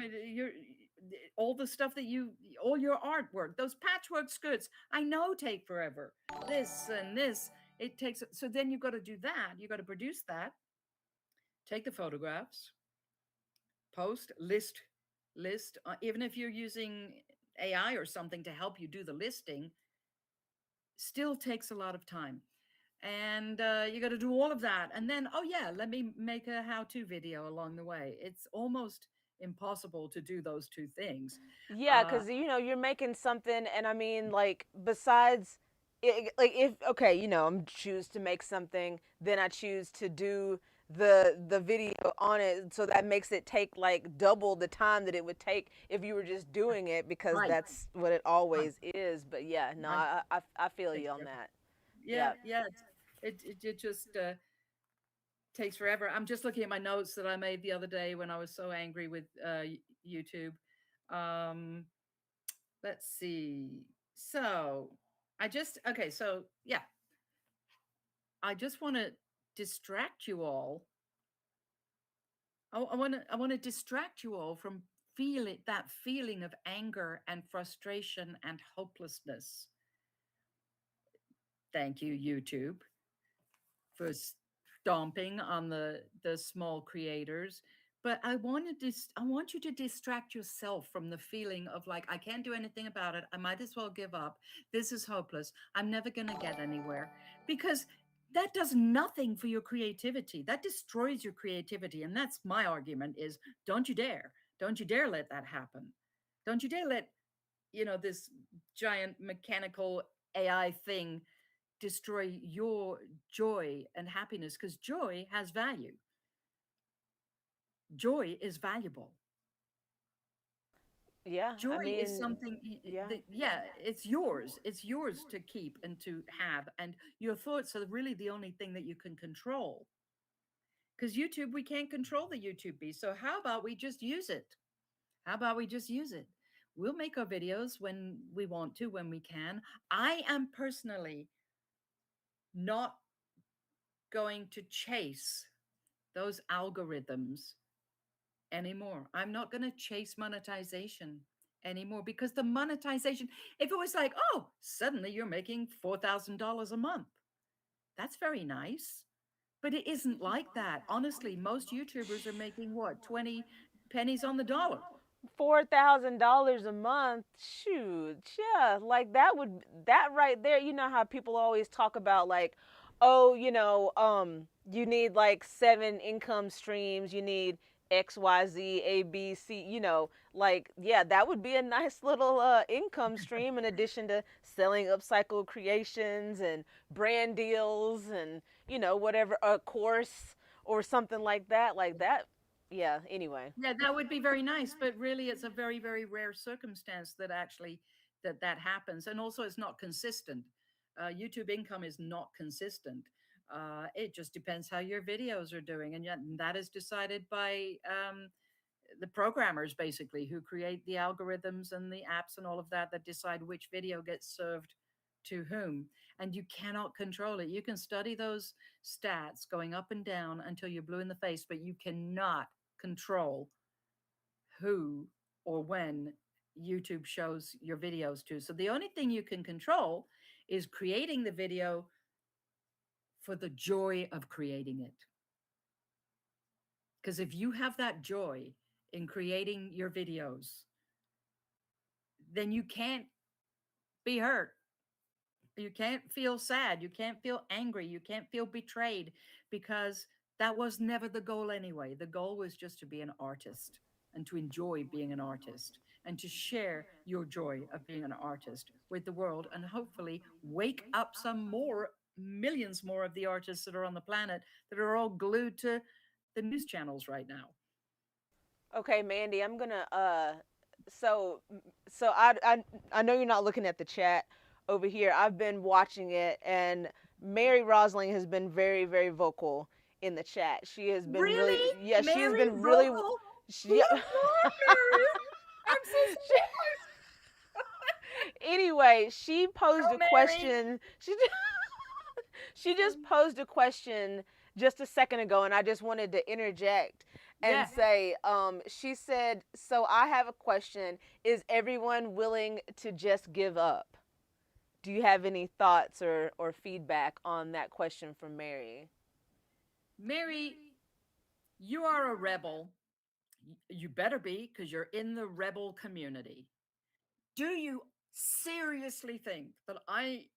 all the stuff that all your artwork, those patchwork skirts, I know take forever. This and this, it takes. So then you've got to do that. You got to produce that, take the photographs, post, list. Even if you're using AI or something to help you do the listing, still takes a lot of time. And you got to do all of that. And then, oh, yeah, let me make a how to video along the way. It's almost impossible to do those two things. Yeah, Uh, because you're making something, and I mean, like, besides, like, if okay, I'm choose to make something, then I choose to do the video on it, so that makes it take like double the time that it would take if you were just doing it, because right, that's what it right, always is. But yeah, no, right. I feel Takes you on forever. that. Yeah, Yeah. yeah. It just takes forever. I'm just looking at my notes that I made the other day when I was so angry with YouTube. Um, let's see. So okay. So yeah, I just want to distract you all. I want to distract you all from that feeling of anger and frustration and hopelessness. Thank you, YouTube, for stomping on the small creators. But I want you to distract yourself from the feeling of like, I can't do anything about it, I might as well give up, this is hopeless, I'm never going to get anywhere. Because that does nothing for your creativity, that destroys your creativity. And that's my argument is, don't you dare let that happen. Don't you dare let, this giant mechanical AI thing destroy your joy and happiness, because joy has value. Joy is valuable. Yeah, I Joy is mean, something yeah. that, yeah, it's yours. It's yours to keep and to have. And your thoughts are really the only thing that you can control. Because YouTube, we can't control the YouTube beast. So how about we just use it? How about we just use it? We'll make our videos when we want to, when we can. I am personally not going to chase those algorithms anymore. I'm not going to chase monetization anymore, because the monetization, if it was like, oh, suddenly you're making $4,000 a month, that's very nice. But it isn't like that. Honestly, most YouTubers are making what, 20 pennies on the dollar. $4,000 a month, shoot, yeah, like that right there. You know how people always talk about like, oh, you need like seven income streams, you need XYZ ABC, like, yeah, that would be a nice little income stream in addition to selling upcycle creations and brand deals and whatever, a course or something like that, yeah, anyway. Yeah, that would be very nice, but really it's a very, very rare circumstance that actually that happens. And also it's not consistent. YouTube income is not consistent. It just depends how your videos are doing, and yet that is decided by the programmers basically who create the algorithms and the apps and all of that that decide which video gets served to whom. And you cannot control it. You can study those stats going up and down until you're blue in the face, but you cannot control who or when YouTube shows your videos to. So the only thing you can control is creating the video for the joy of creating it. Because if you have that joy in creating your videos, then you can't be hurt. You can't feel sad. You can't feel angry. You can't feel betrayed because that was never the goal anyway. The goal was just to be an artist and to enjoy being an artist and to share your joy of being an artist with the world and hopefully wake up some more, millions more of the artists that are on the planet that are all glued to the news channels right now. Okay, Mandy, I'm gonna so so I know you're not looking at the chat over here. I've been watching it, and Mary Rosling has been very, very vocal in the chat. She has been really, Really? yeah, she has Mary been really, Vogel? she, Who wonder? I'm so surprised. anyway, she posed Go, a Mary. question. She just posed a question just a second ago, and I just wanted to interject and Yeah. say, she said, "So I have a question. Is everyone willing to just give up?" Do you have any thoughts or feedback on that question from Mary? Mary, you are a rebel. You better be because you're in the rebel community. Do you seriously think that I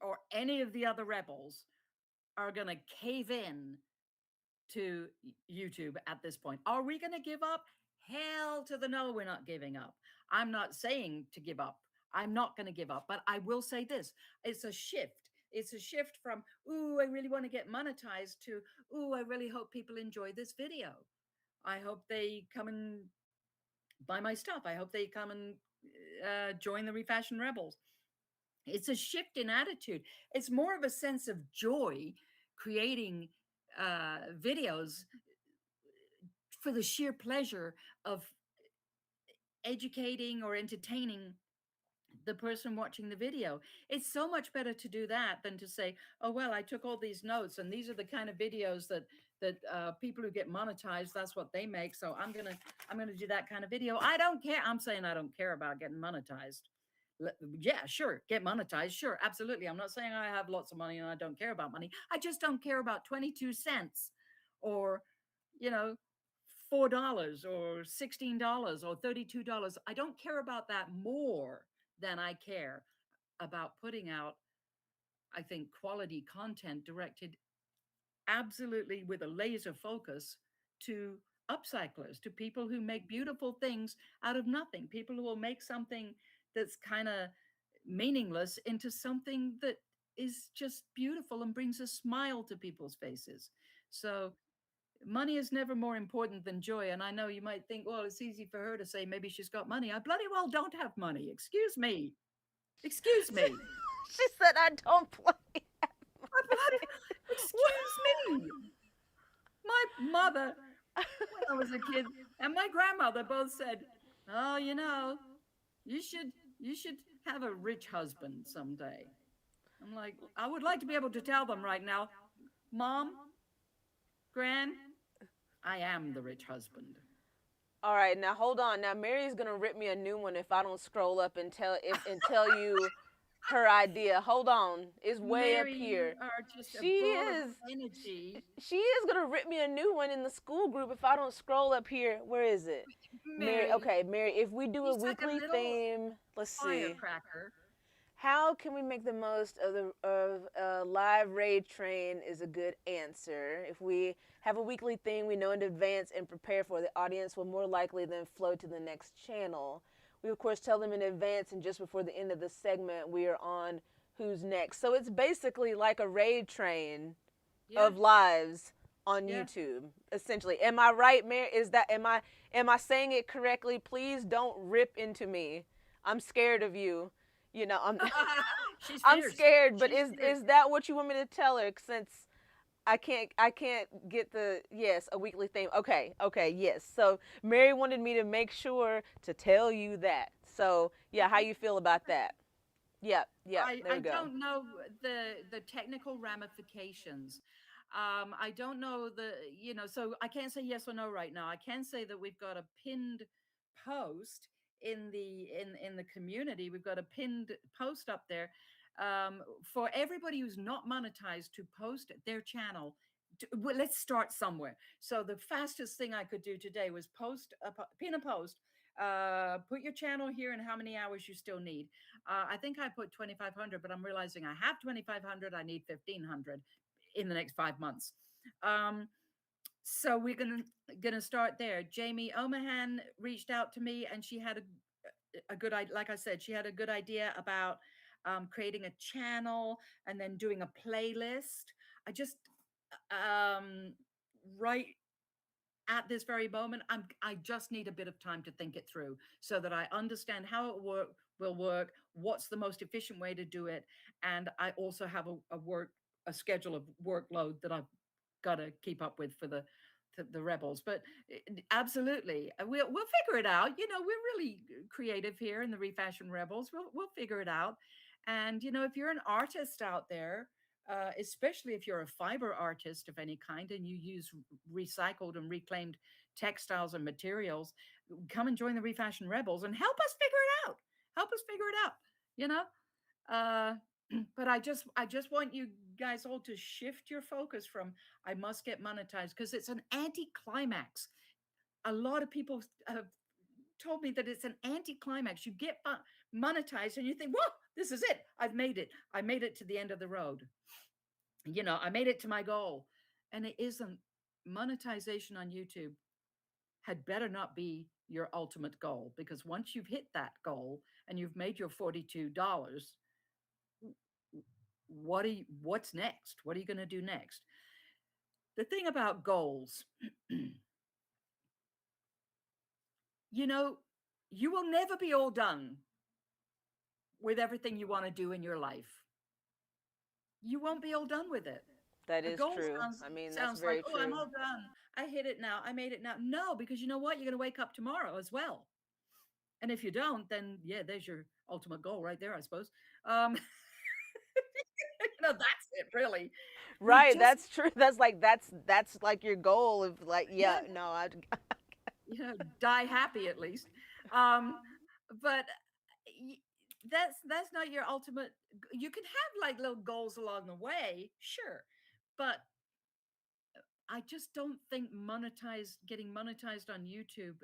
or any of the other rebels are going to cave in to YouTube at this point? Are we going to give up? Hell to the no, we're not giving up. I'm not saying to give up. I'm not going to give up, but I will say this, it's a shift. It's a shift from, ooh, I really want to get monetized to, ooh, I really hope people enjoy this video. I hope they come and buy my stuff. I hope they come and join the Refashion Rebels. It's a shift in attitude. It's more of a sense of joy creating videos for the sheer pleasure of educating or entertaining the person watching the video. It's so much better to do that than to say, "Oh well, I took all these notes, and these are the kind of videos that people who get monetized, that's what they make. So I'm gonna do that kind of video. I don't care. I'm saying I don't care about getting monetized. Yeah, sure, get monetized. Sure, absolutely. I'm not saying I have lots of money and I don't care about money. I just don't care about 22 cents or, you know, $4 or $16 or $32. I don't care about that more than I care about putting out, I think, quality content directed absolutely with a laser focus to upcyclers, to people who make beautiful things out of nothing, people who will make something that's kind of meaningless into something that is just beautiful and brings a smile to people's faces. So money is never more important than joy. And I know you might think, well, it's easy for her to say maybe she's got money. I bloody well don't have money. Excuse me. Excuse me. She said, "I don't play." I bloody, excuse me. My mother, when I was a kid, and my grandmother both said, "Oh, you should have a rich husband someday." I'm like, I would like to be able to tell them right now, Mom, Gran, I am the rich husband. All right, now hold on. Now Mary's gonna rip me a new one if I don't scroll up and tell you her idea. Hold on, it's way up Mary, you here. are just a She ball of is energy. she is gonna rip me a new one in the school group if I don't scroll up here. Where is it? Mary, Mary, okay, Mary, if we do a she's like a weekly little theme, let's see. firecracker. How can we make the most of the of live raid train is a good answer. If we have a weekly thing we know in advance and prepare for, the audience will more likely then flow to the next channel. We of course tell them in advance, and just before the end of the segment we are on who's next. So it's basically like a raid train Yeah, of lives on yeah. YouTube, essentially. Am I right, Mary? Am I saying it correctly? Please don't rip into me. I'm scared of you. You know, I'm She's I'm fierce. scared, but She's fierce. is that what you want me to tell her since I can't get the yes, a weekly theme. Okay, okay, yes. So Mary wanted me to make sure to tell you that. So yeah, how Okay. you feel about that? Yep, yep, there I we go. don't know the technical ramifications. I don't know so I can't say yes or no right now. I can say that we've got a pinned post in the community. We've got a pinned post up there for everybody who's not monetized to post their channel. Well, let's start somewhere. So the fastest thing I could do today was pin a post, put your channel here and how many hours you still need. I think I put 2,500, but I'm realizing I have 2,500. I need 1,500 in the next 5 months. Um, so we're gonna start there. Jamie Omahan reached out to me, and she had a good idea. Like I said, she had a good idea about creating a channel and then doing a playlist. I just right at this very moment, I just need a bit of time to think it through so that I understand how it will work, what's the most efficient way to do it, and I also have a schedule of workload that I've got to keep up with for the rebels. But absolutely, we'll figure it out. We're really creative here in the Refashion Rebels. We'll figure it out. And if you're an artist out there, especially if you're a fiber artist of any kind and you use recycled and reclaimed textiles and materials, come and join the Refashion Rebels and help us figure it out. Help us figure it out. You know, uh, but I just want you guys all to shift your focus from I must get monetized because it's an anticlimax. A lot of people have told me that it's an anticlimax. You get monetized and you think, "Whoa, this is it. I've made it. I made it to the end of the road. I made it to my goal." And it isn't. Monetization on YouTube had better not be your ultimate goal because once you've hit that goal and you've made your $42, what's next? What are you going to do next? The thing about goals, you know, you will never be all done with everything you want to do in your life. You won't be all done with it. That A is goal true. sounds I mean, that's sounds like, very "Oh, I'm true. all done. I hit it now. I made it now." No, because you know what? You're going to wake up tomorrow as well. And if you don't, then yeah, there's your ultimate goal right there, I suppose. Um, that's it, really. We Right, just, that's true. That's like your goal of like yeah, yeah, no, I die happy at least. Um, but y- that's not your ultimate. You can have like little goals along the way, sure, but I just don't think getting monetized on YouTube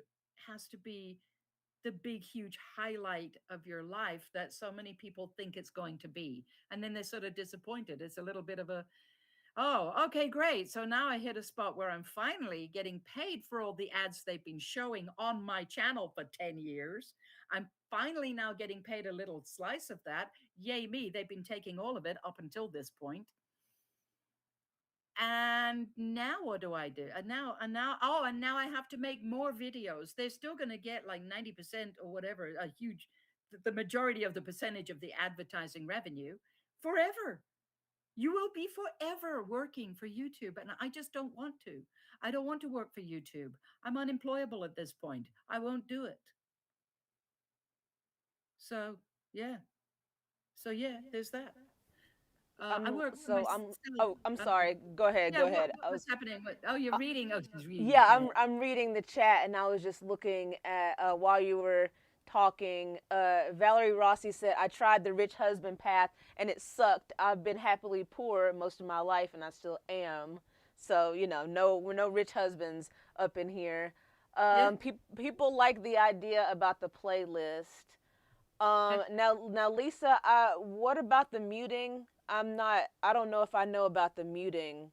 has to be the big, huge highlight of your life that so many people think it's going to be. And then they're sort of disappointed. It's a little bit of oh, okay, great. So now I hit a spot where I'm finally getting paid for all the ads they've been showing on my channel for 10 years. I'm finally now getting paid a little slice of that. Yay, me. They've been taking all of it up until this point. And now what do I do? And now I have to make more videos. They're still going to get like 90% or whatever, the majority of the percentage of the advertising revenue forever. You will be forever working for YouTube. And I just don't want to. I don't want to work for YouTube. I'm unemployable at this point. I won't do it. So, yeah. So, yeah, there's that. I work for so I'm myself. oh, I'm Um, sorry. Go ahead, yeah, go ahead. what's happening? Oh, you're reading. Oh, she's reading. Yeah, Yeah. I'm reading the chat and I was just looking at while you were talking. Valerie Rossi said, "I tried the rich husband path and it sucked. I've been happily poor most of my life and I still am." So no, we're no rich husbands up in here. Yeah. People like the idea about the playlist. Okay. Now, Lisa, what about the muting? I don't know if I know about the muting.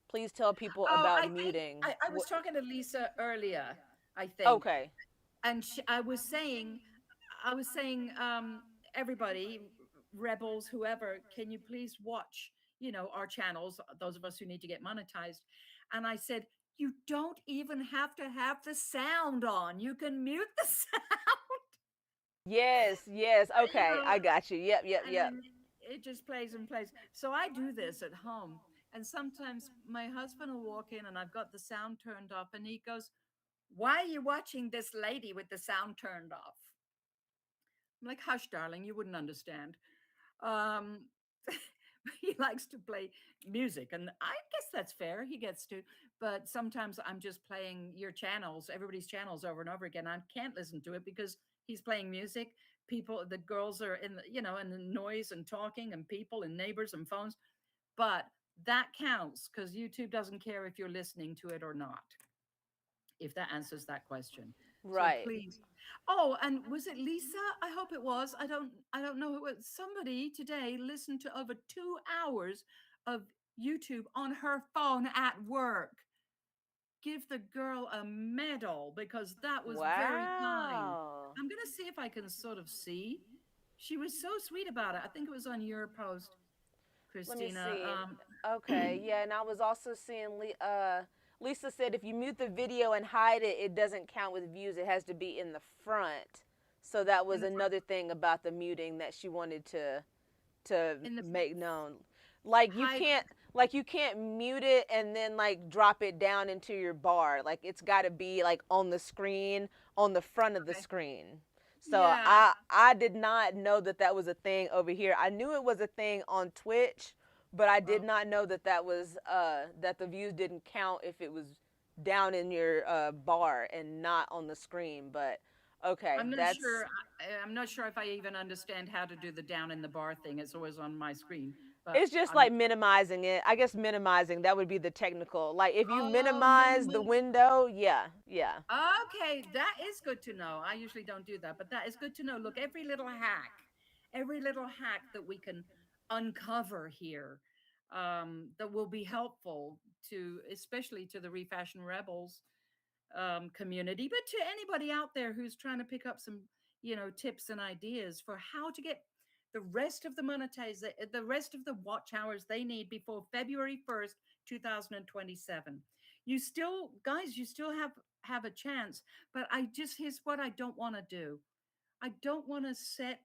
Please tell people Oh, about I think muting. I was talking to Lisa earlier, I think, Okay. and I was saying, everybody, rebels, whoever, can you please watch, our channels, those of us who need to get monetized? And I said, you don't even have to have the sound on. You can mute the sound. Yes, yes. You Okay, know, I got you. Yep, yep, and yep. then it just plays and plays. So I do this at home. And sometimes my husband will walk in and I've got the sound turned off and he goes, "Why are you watching this lady with the sound turned off?" I'm like, "Hush, darling, you wouldn't understand." Um, he likes to play music, and I guess that's fair. He gets to, but sometimes I'm just playing your channels, everybody's channels over and over again. I can't listen to it because he's playing music. People, the girls are in, in the noise and talking and people and neighbors and phones. But that counts because YouTube doesn't care if you're listening to it or not, if that answers that question. So Right. please. Oh, and was it Lisa? I hope it was. I don't know who it was. Somebody today listened to over 2 hours of YouTube on her phone at work. Give the girl a medal because that was very kind. Wow. I'm gonna see if I can sort of see. She was so sweet about it. I think it was on your post, Let me Christina. see. Okay, yeah, and I was also seeing Lisa said if you mute the video and hide it, it doesn't count with views. It has to be in the front. So that In was the front, another thing about the muting that she wanted to in the make known. Like you hide. can't like you can't mute it and then like drop it down into your bar. Like it's got to be like on the screen, on the front of the Okay. screen. So Yeah. I did not know that that was a thing over here. I knew it was a thing on Twitch, but I did Okay. not know that that was that the views didn't count if it was down in your bar and not on the screen. But okay, I'm not that's sure. I'm not sure if I even understand how to do the down in the bar thing. It's always on my screen, but it's just I'm. like minimizing it. I guess minimizing that would be the technical. Like if you Oh, minimize the minimum. window, yeah, yeah. Okay, that is good to know. I usually don't do that, but that is good to know. Look, every little hack that we can uncover here, that will be helpful to, especially to the Refashion Rebels community, but to anybody out there who's trying to pick up some, tips and ideas for how to get the rest of the rest of the watch hours they need before February 1st, 2027. You still, guys, you still have a chance, but here's what I don't want to do. I don't want to set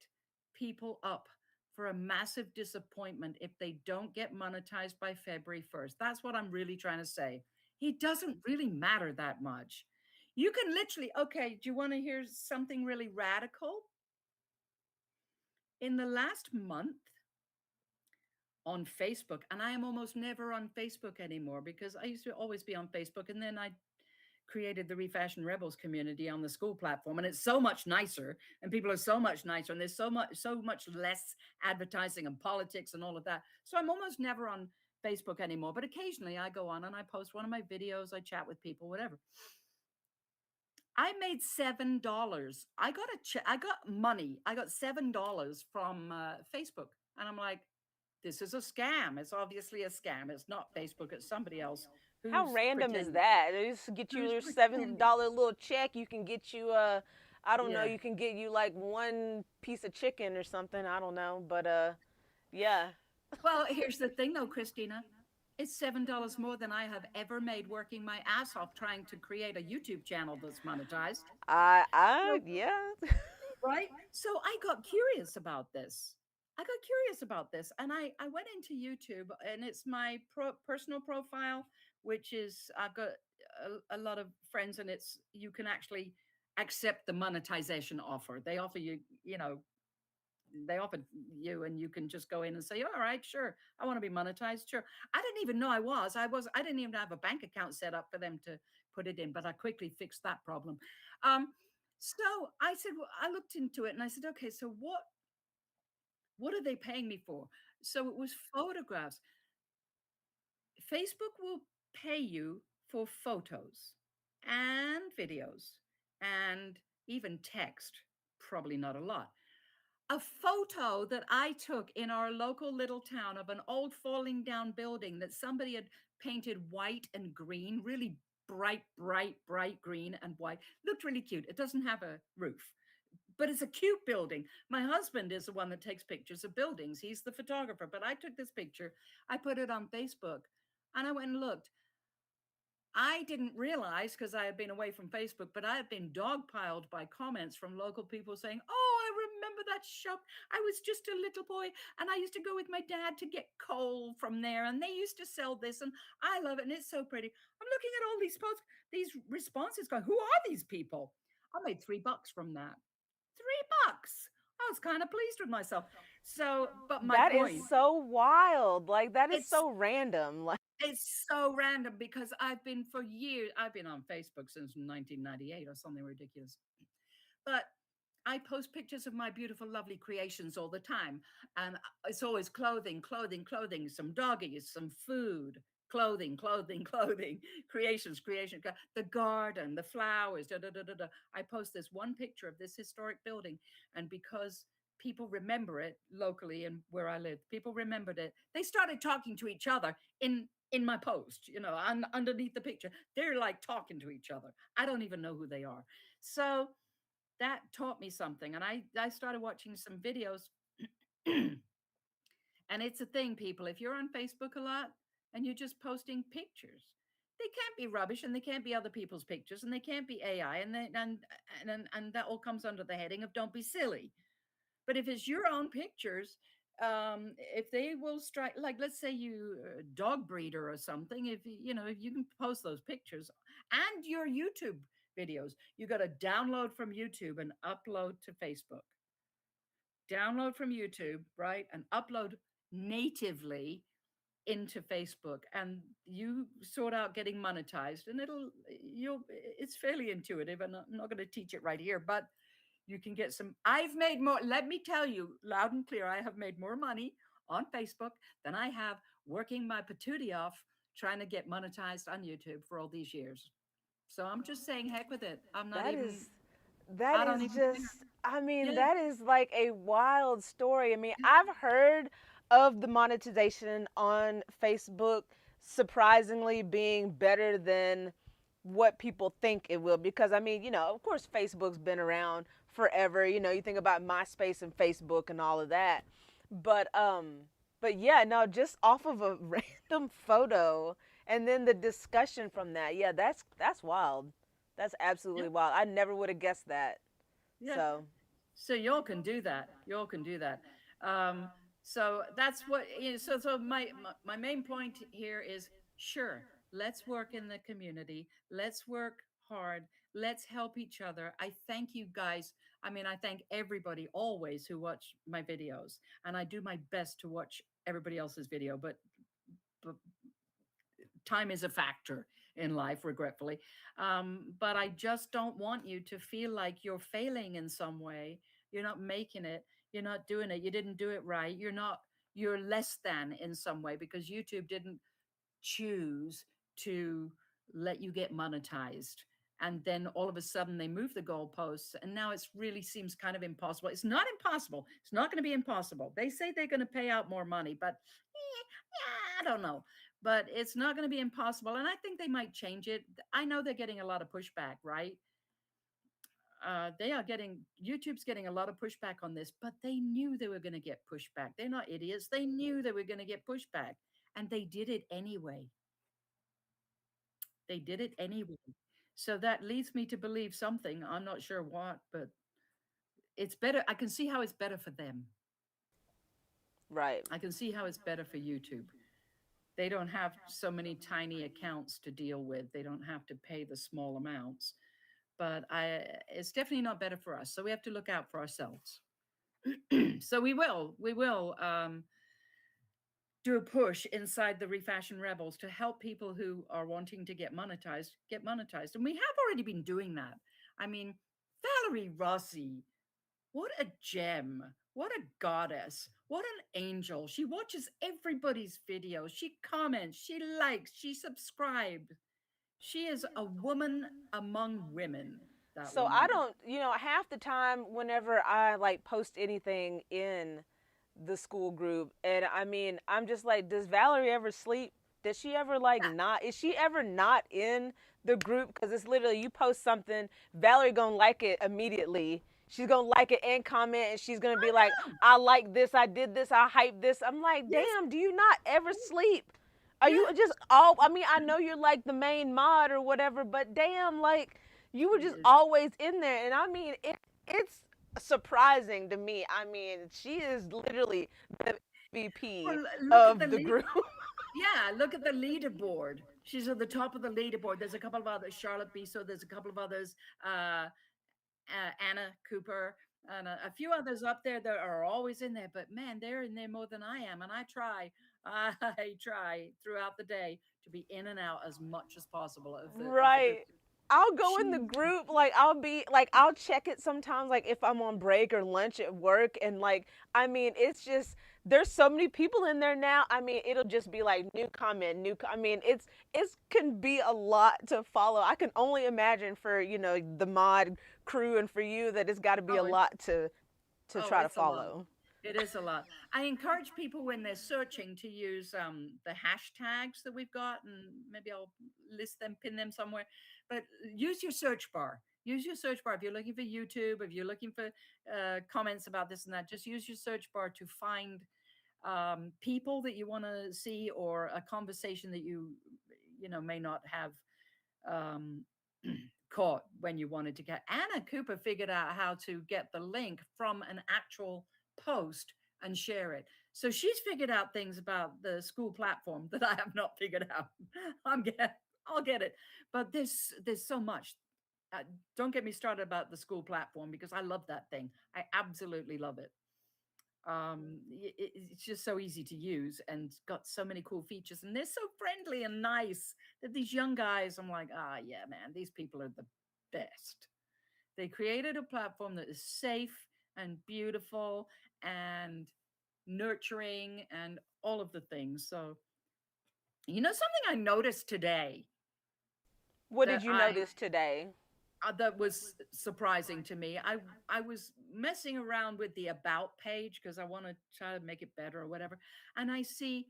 people up for a massive disappointment if they don't get monetized by February 1st. That's what I'm really trying to say. It doesn't really matter that much. You can literally, okay, do you want to hear something really radical? In the last month on Facebook, and I am almost never on Facebook anymore because I used to always be on Facebook, and then I created the Refashion Rebels community on the school platform, and it's so much nicer, and people are so much nicer, and there's so much less advertising and politics and all of that. So I'm almost never on Facebook anymore, but occasionally I go on and I post one of my videos, I chat with people, whatever. I made $7. I got money. I got $7 from Facebook, and I'm like, this is a scam. It's obviously a scam. It's not Facebook. It's somebody else How who's random is pretending. that? They just get you Who's your pretending? $7 little check. You can get you I don't know. Yeah. You can get you like one piece of chicken or something. I don't know, but yeah. Well, here's the thing, though, Christina. It's $7 more than I have ever made working my ass off trying to create a YouTube channel that's monetized. So, Yeah. right? So I got curious about this. I got curious about this, and I went into YouTube, and it's my personal profile, which is I've got a lot of friends, and it's you can actually accept the monetization offer. They offer you, and you can just go in and say, all right, sure, I want to be monetized, sure. I didn't even know I didn't even have a bank account set up for them to put it in, but I quickly fixed that problem. um so I said, well, I looked into it and I said, okay, so what are they paying me for? So it was photographs. Facebook will pay you for photos and videos and even text, probably not a lot. A photo that I took in our local little town of an old falling down building that somebody had painted white and green, really bright, bright, bright green and white. Looked really cute. It doesn't have a roof, but it's a cute building. My husband is the one that takes pictures of buildings. He's the photographer, but I took this picture, I put it on Facebook, and I went and looked. I didn't realize because I had been away from Facebook, but I had been dogpiled by comments from local people saying, "Oh, I remember that shop. I was just a little boy, and I used to go with my dad to get coal from there, and they used to sell this, and I love it, and it's so pretty. I'm looking at all these posts, these responses, going, "Who are these people?" I made $3 from that. $3. I was kind of pleased with myself. So, but my That is point, so wild. Like that is it's so random. Like it's so random because I've been for years. I've been on Facebook since 1998 or something ridiculous. But I post pictures of my beautiful, lovely creations all the time. And it's always clothing, clothing, clothing, some doggies, some food, clothing, clothing, clothing, creations, creation, the garden, the flowers, da, da, da, da, da. I post this one picture of this historic building. And because people remember it locally and where I live, people remembered it. They started talking to each other in my post, underneath the picture. They're like talking to each other. I don't even know who they are. So that taught me something. And I started watching some videos. And it's a thing, people. If you're on Facebook a lot and you're just posting pictures, they can't be rubbish and they can't be other people's pictures and they can't be AI. And that all comes under the heading of don't be silly. But if it's your own pictures, if they will strike, like let's say you a dog breeder or something, if you can post those pictures and your YouTube videos, you got to download from YouTube and upload to Facebook. Download from YouTube, right, and upload natively into Facebook, and you sort out getting monetized, and it's fairly intuitive, and I'm not going to teach it right here, but you can get some. I've made more, let me tell you loud and clear, I have made more money on Facebook than I have working my patootie off trying to get monetized on YouTube for all these years. So I'm just saying, heck with it. that is that I don't is even care. just I mean, Yeah. that is like a wild story. I mean, I've heard of the monetization on Facebook surprisingly being better than what people think it will because I mean, of course Facebook's been around forever. You think about MySpace and Facebook and all of that. But yeah, no, just off of a random photo and then the discussion from that. Yeah, that's wild. That's Yeah. absolutely wild. I never would have guessed that. Yeah. So, So y'all can do that. Y'all can do that. Um, so that's what. So my main point here is sure. Let's work in the community. Let's work hard. Let's help each other. I thank you guys. I mean, I thank everybody always who watch my videos, and I do my best to watch everybody else's video. But time is a factor in life, regretfully. But I just don't want you to feel like you're failing in some way. You're not making it. You're not doing it. You didn't do it right. You're less than in some way because YouTube didn't choose to let you get monetized. And then all of a sudden they move the goalposts, and now it's really seems kind of impossible. It's not impossible. It's not going to be impossible. They say they're going to pay out more money, but yeah, I don't know. But it's not going to be impossible, and I think they might change it. I know they're getting a lot of pushback, right? They are getting YouTube's getting a lot of pushback on this, but they knew they were going to get pushback. They're not idiots. They knew they were going to get pushback, and they did it anyway. They did it anyway. So that leads me to believe something. I'm not sure what, but it's better. I can see how it's better for them. right. I can see how it's better for YouTube. They don't have so many tiny accounts to deal with. They don't have to pay the small amounts. But it's definitely not better for us. So we have to look out for ourselves. So we will do a push inside the Refashion Rebels to help people who are wanting to get monetized. And we have already been doing that. I mean, Valerie Rossi, what a gem. What a goddess. What an angel. She watches everybody's videos. She comments, she likes, she subscribes. She is a woman among women, that So I woman. don't, half the time whenever I like post anything in the school group, and I mean, I'm just like, does Valerie ever sleep? Does she ever like not? Is she ever not in the group? Because it's literally you post something, Valerie gonna like it immediately. She's gonna like it and comment, and she's gonna be like, Oh, I like this, I did this, I hyped this. I'm like, yes. damn, do you not ever sleep? Are you Yeah. just all? I mean, I know you're like the main mod or whatever, but damn, like you were just always in there, and I mean, it's surprising to me. I mean, she is literally the MVP Well, look at the of the lead. group. Yeah, look at the leaderboard. She's at the top of the leaderboard. There's a couple of others, Charlotte Biso. There's a couple of others, uh, Anna Cooper, and a few others up there that are always in there. But man, they're in there more than I am, and I try throughout the day to be in and out as much as possible of the group. Right. I'll go in the She, group, like I'll be like I'll check it sometimes like if I'm on break or lunch at work and like I mean it's just there's so many people in there now. I mean it'll just be like new comment, I mean it's can be a lot to follow. I can only imagine for, the mod crew and for you that it's got to be a oh, lot to oh, try to it's a lot. follow. It is a lot. I encourage people when they're searching to use the hashtags that we've got, and maybe I'll list them, pin them somewhere. But use your search bar. Use your search bar if you're looking for YouTube, if you're looking for comments about this and that. Just use your search bar to find people that you want to see or a conversation that you may not have um, caught when you wanted to get. Anna Cooper figured out how to get the link from an actual post and share it. So she's figured out things about the school platform that I have not figured out. I'm get, I'll get it, but there's so much. Don't get me started about the school platform because I love that thing. I absolutely love it. It's just so easy to use and got so many cool features, and they're so friendly and nice that these young guys, I'm like, yeah, man, these people are the best. They created a platform that is safe and beautiful and nurturing and all of the things. So something I noticed today What did that you I notice today? that was surprising to me. I was messing around with the about page because I want to try to make it better or whatever, and I see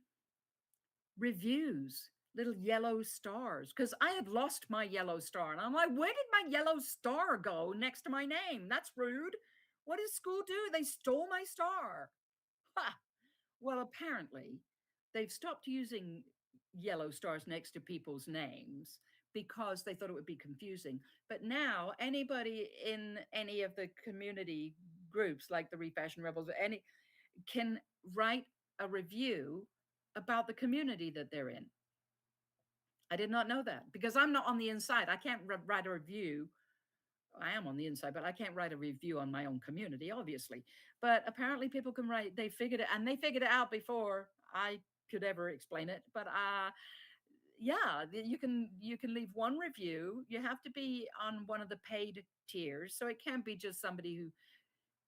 reviews, little yellow stars, because I had lost my yellow star, and I'm like, where did my yellow star go next to my name? That's rude. What did school do? They stole my star. Ha! Well, apparently, they've stopped using yellow stars next to people's names because they thought it would be confusing. But now, anybody in any of the community groups, like the Refashion Rebels, any can write a review about the community that they're in. I did not know that because I'm not on the inside. I can't write a review. I am on the inside, but I can't write a review on my own community, obviously. But apparently, people can write. They figured it, and they figured it out before I could ever explain it. But yeah, you can leave one review. You have to be on one of the paid tiers, so it can't be just somebody who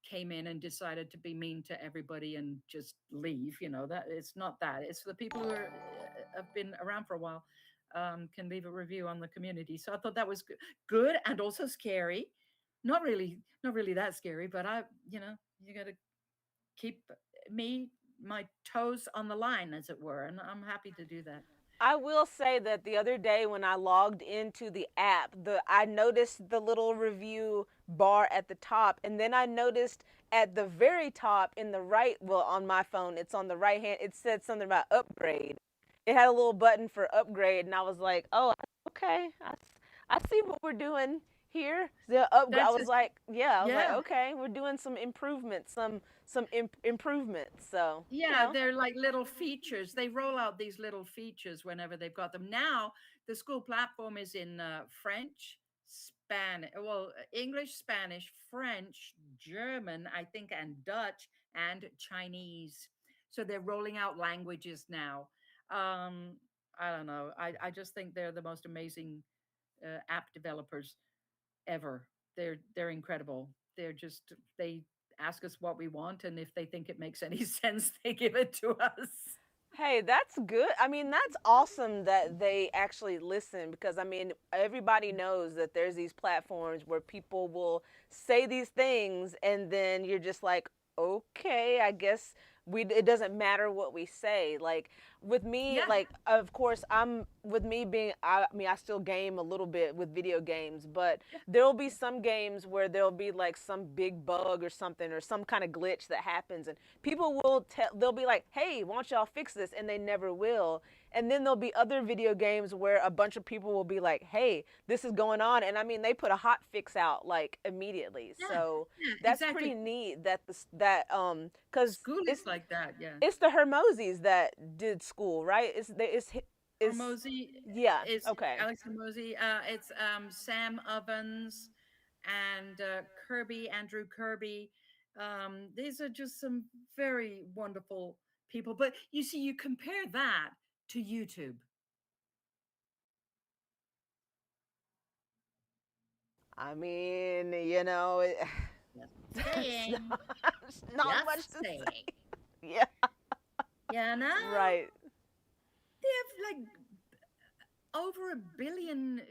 came in and decided to be mean to everybody and just leave. That it's not that. It's the people who have been around for a while can leave a review on the community. So I thought that was good and also scary. Not really that scary, but you got to keep me my toes on the line, as it were, and I'm happy to do that. I will say that the other day when I logged into the app, the I noticed the little review bar at the top, and then I noticed at the very top in the right, well, on my phone, it's on the right hand, it said something about upgrade. It had a little button for upgrade, and I was like, oh, okay, I see what we're doing here. The upgrade. I That's was it. like, yeah, I was like, Yeah. okay, we're doing some improvements, some improvements. So, Yeah, they're like little features. They roll out these little features whenever they've got them. Now, the school platform is in French, Spanish, well, English, Spanish, French, German, I think, and Dutch and Chinese. So they're rolling out languages now. Um, I don't know. I just think they're the most amazing app developers ever. They're incredible. They ask us what we want, and if they think it makes any sense, they give it to us. hey, that's good. I mean, that's awesome that they actually listen because I mean, everybody knows that there's these platforms where people will say these things and then you're just like, "Okay, I guess it doesn't matter what we say." Like with me, Yeah, like, of course, I'm with me being, I mean, I still game a little bit with video games, but yeah, there'll be some games where there'll be like some big bug or something or some kind of glitch that happens, and people will tell, they'll be like, hey, why don't y'all fix this, and they never will. And then there'll be other video games where a bunch of people will be like, hey, this is going on, and I mean, they put a hot fix out like immediately. yeah, So yeah, that's exactly. pretty neat that this that because School is like that. Yeah. it's the Hermoses that did School, right? It's Hormozy yeah, is okay. Alex Hormozy. It's Sam Ovens and Kirby, Andrew Kirby. These are just some very wonderful people. But you see, you compare that to YouTube. I mean, Just it's saying. not much Just to saying. say. Yeah, You know, right. they have like over a billion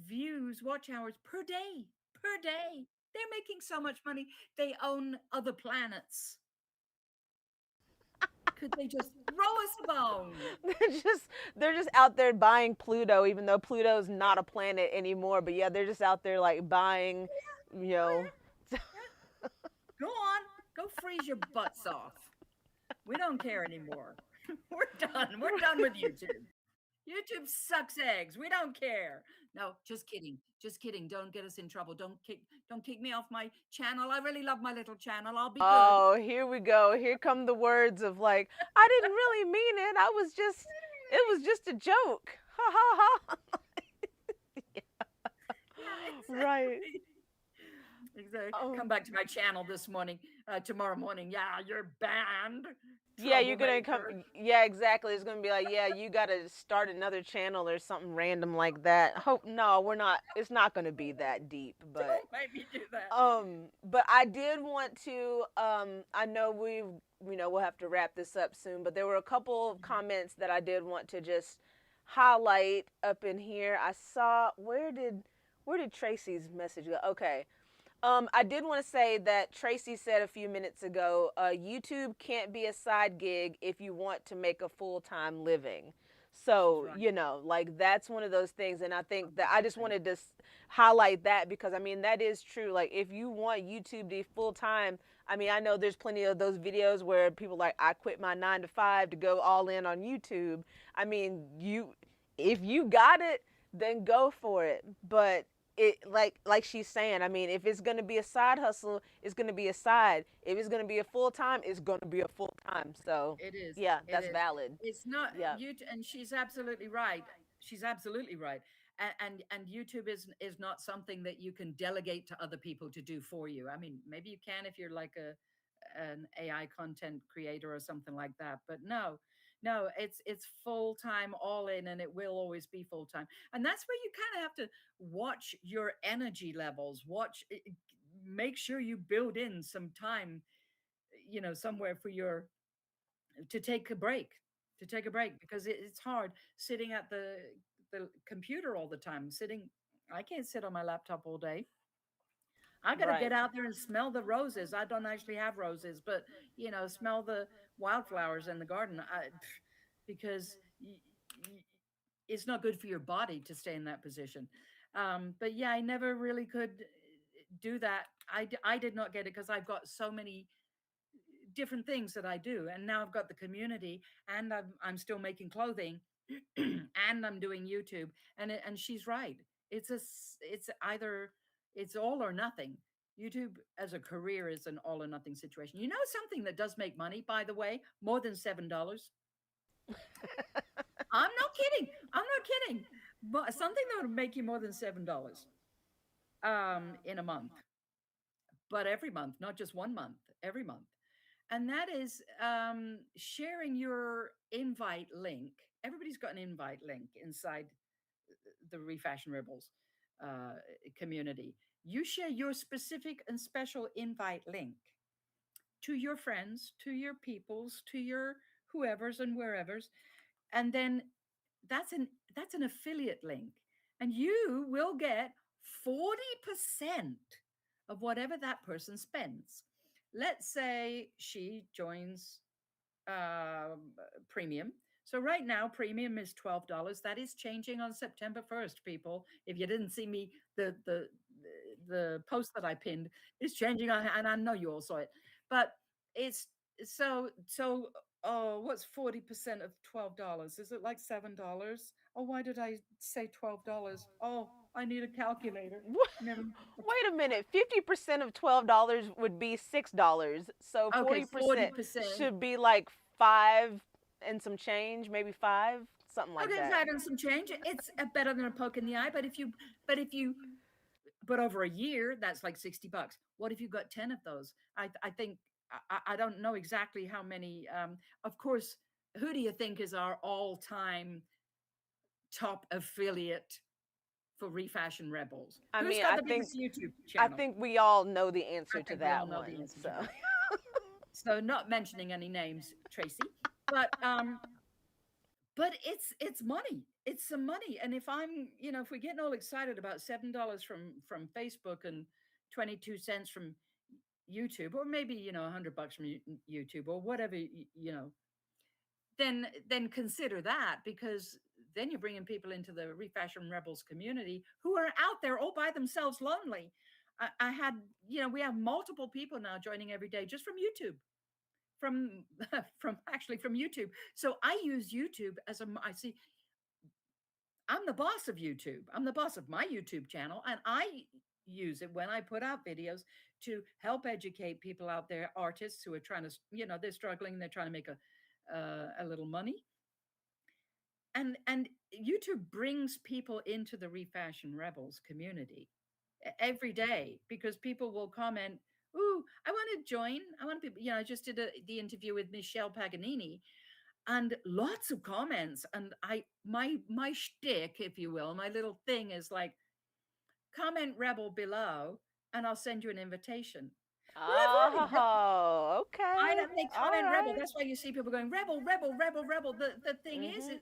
views, watch hours per day. Per day. They're making so much money. They own other planets. Could they just throw us a bone? They're just out there buying Pluto, even though Pluto's not a planet anymore. But yeah, they're just out there like buying, you Oh know. yeah, yeah. Go on, go freeze your butts off. We don't care anymore. We're done. We're done with YouTube. YouTube sucks eggs. We don't care. No, just kidding. Just kidding. Don't get us in trouble. Don't kick me off my channel. I really love my little channel. I'll be good. Oh, here we go. Here come the words of like, I didn't really mean it. It was just a joke. Ha ha ha. Yeah, Right. exactly. Exactly. Come Um, back to my channel this morning, tomorrow morning. Yeah, you're banned. yeah, you're gonna come. Troublemaker. Yeah, exactly. It's gonna be like, yeah, you gotta start another channel or something random like that. Hope no, we're not. It's not gonna be that deep, but Don't make me do that. but I did want to I know we'll have to wrap this up soon, but there were a couple of comments that I did want to just highlight up in here. I saw where did Tracy's message go? Okay. I did want to say that Tracy said a few minutes ago, YouTube can't be a side gig if you want to make a full-time living. She's So, right. like that's one of those things. And I think that I just Absolutely. wanted to highlight that because I mean, that is true. Like, if you want YouTube to be full time, I mean, I know there's plenty of those videos where people like, I quit my 9 to 5 to go all in on YouTube. I mean, if you got it, then go for it. But it like she's saying, I mean, if it's gonna be a side hustle, it's gonna be a side. If it's gonna be a full time, it's gonna be a full time. So It is. yeah, It that's is. valid. It's not Yeah. you, and she's absolutely right. She's absolutely right. And YouTube is not something that you can delegate to other people to do for you. I mean, maybe you can if you're like an AI content creator or something like that. But no, no, it's full time, all in, and it will always be full time. And that's where you kind of have to watch your energy levels. Make sure you build in some time, somewhere for your to take a break, because it's hard sitting at the computer all the time. I can't sit on my laptop all day. I got to get Right. out there and smell the roses. I don't actually have roses, but smell the wildflowers in the garden. Because it's not good for your body to stay in that position. But yeah, I never really could do that. I did not get it because I've got so many different things that I do. And now I've got the community, and I'm still making clothing, and I'm doing YouTube. And she's right. It's either it's all or nothing. YouTube as a career is an all or nothing situation. You know something that does make money, by the way, more than $7. I'm not kidding. I'm not kidding. But something that would make you more than $7 in a month, but every month, not just one month, every month. And that is sharing your invite link. Everybody's got an invite link inside the Refashion Rebels uh, community. You share your specific and special invite link to your friends, to your peoples, to your whoever's and wherever's, and then that's an that's an affiliate link, and you will get 40% of whatever that person spends. Let's say she joins premium, So right now, premium is $12. That is changing on September 1st, people. If you didn't see me, the post that I pinned is changing on, and I know you all saw it. But it's so oh, what's 40% of $12? Is it like $7? Oh, why did I say $12? Oh, I need a calculator. Never. Wait a minute. 50% of $12 would be $6. So Okay, 40% 40%. should be like five and some change, maybe five, something like Okay, that. five and some change. It's better than a poke in the eye. But if you but over a year, that's like $60. What if you got 10 of those? I think I don't know exactly how many. Of course, who do you think is our all-time top affiliate for Refashion Rebels? I Who's mean, got the biggest YouTube I channel? think we all know the I answer to think we all that know the one. answer to So that. So not mentioning any names, Tracy, but it's money. It's some money. And if I'm, if we're getting all excited about $7 from Facebook and 22 cents from YouTube, or maybe, $100 from YouTube or whatever, then consider that, because then you're bringing people into the Refashion Rebels community who are out there all by themselves, lonely. I had, we have multiple people now joining every day just from YouTube, from from YouTube. So I use YouTube as I see I'm the boss of YouTube. I'm the boss of my YouTube channel, and I use it when I put out videos to help educate people out there, artists who are trying to, they're struggling, they're trying to make a little money, and YouTube brings people into the Refashion Rebels community every day, because people will comment, "Ooh, I want to join. I want to be." I just did the interview with Michelle Paganini, and lots of comments. And my shtick, if you will, my little thing is like, comment Rebel below, and I'll send you an invitation. Well, I've already done. oh, I okay. don't they All comment Rebel. right. That's why you see people going Rebel, Rebel, Rebel, Rebel. The thing is, Mhm.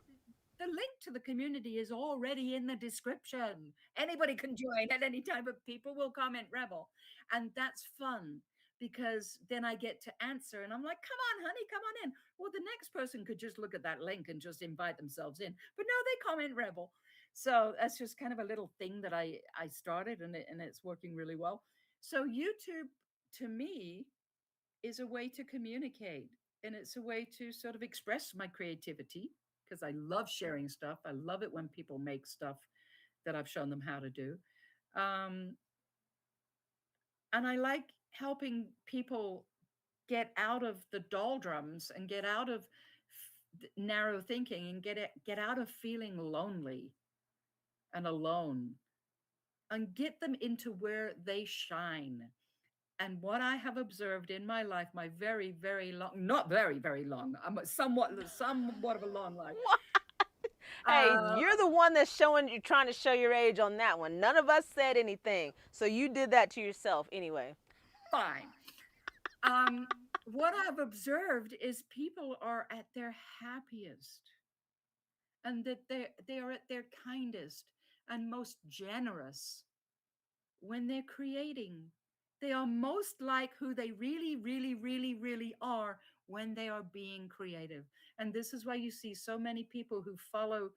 the link to the community is already in the description. Anybody can join at any time, but people will comment Rebel. And that's fun, because then I get to answer, and I'm like, come on, honey, come on in. Well, the next person could just look at that link and just invite themselves in. But no, they comment Rebel. So that's just kind of a little thing that I started, and it's working really well. So YouTube, to me, is a way to communicate, and it's a way to sort of express my creativity, because I love sharing stuff. I love it when people make stuff that I've shown them how to do. Um, and I like helping people get out of the doldrums and get out of narrow thinking, and get out of feeling lonely and alone, and get them into where they shine. And what I have observed in my life, my very, very long, not very, very long, I'm somewhat of a long life. Hey, Uh, you're the one that's showing you're trying to show your age on that one. None of us said anything. So you did that to yourself anyway. Fine. Um, what I've observed is people are at their happiest, and that they are at their kindest and most generous when they're creating. They are most like who they really, really, really, really are when they are being creative. And this is why you see so many people who follow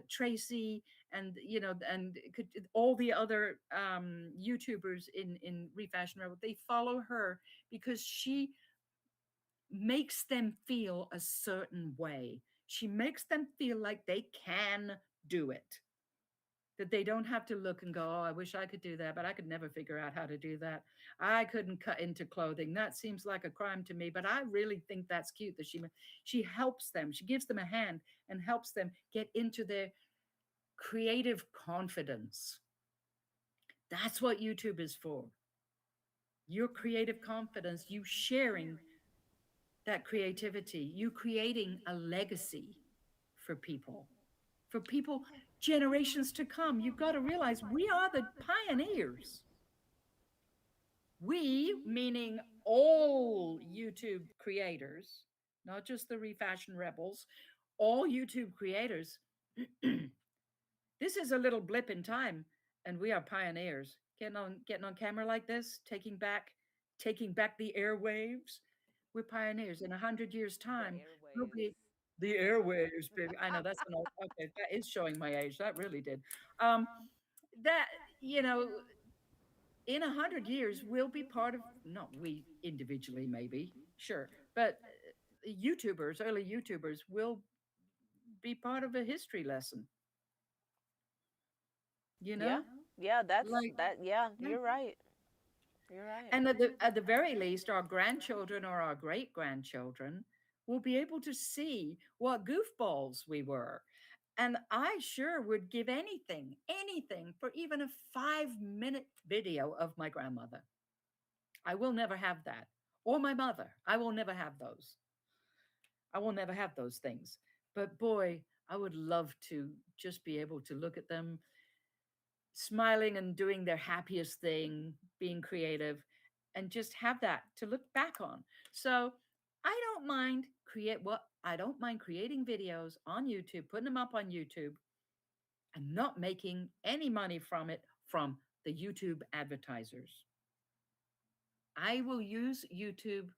Tracy, and all the other YouTubers in Refashion Rebel. They follow her because she makes them feel a certain way. She makes them feel like they can do it, that they don't have to look and go, oh, I wish I could do that, but I could never figure out how to do that. I couldn't cut into clothing. That seems like a crime to me, but I really think that's cute that she helps them. She gives them a hand and helps them get into their creative confidence. That's what YouTube is for. Your creative confidence, you sharing that creativity, you creating a legacy for people, for people generations to come. You've got to realize we are the pioneers. We, meaning all YouTube creators, not just the Refashion Rebels, all YouTube creators. This is a little blip in time, and we are pioneers. Getting on camera like this, taking back the airwaves. We're pioneers. In 100 years' The time, we'll be airwaves. The airwaves, baby. I know that's an old, okay, that is showing my age. That really did. Um, that, you know, in 100 years, we'll be part of, not we individually, maybe, sure, but YouTubers, early YouTubers will be part of a history lesson, you Yeah, know? yeah, that's Like, that. Yeah, yeah. you're right. You're right. And at the very least, our grandchildren or our great grandchildren will be able to see what goofballs we were. And I sure would give anything, anything for even a 5-minute video of my grandmother. I will never have that. Or my mother. I will never have those. I will never have those things. But boy, I would love to just be able to look at them smiling and doing their happiest thing, being creative, and just have that to look back on. So I don't mind creating videos on YouTube, putting them up on YouTube, and not making any money from it from the YouTube advertisers. I will use YouTube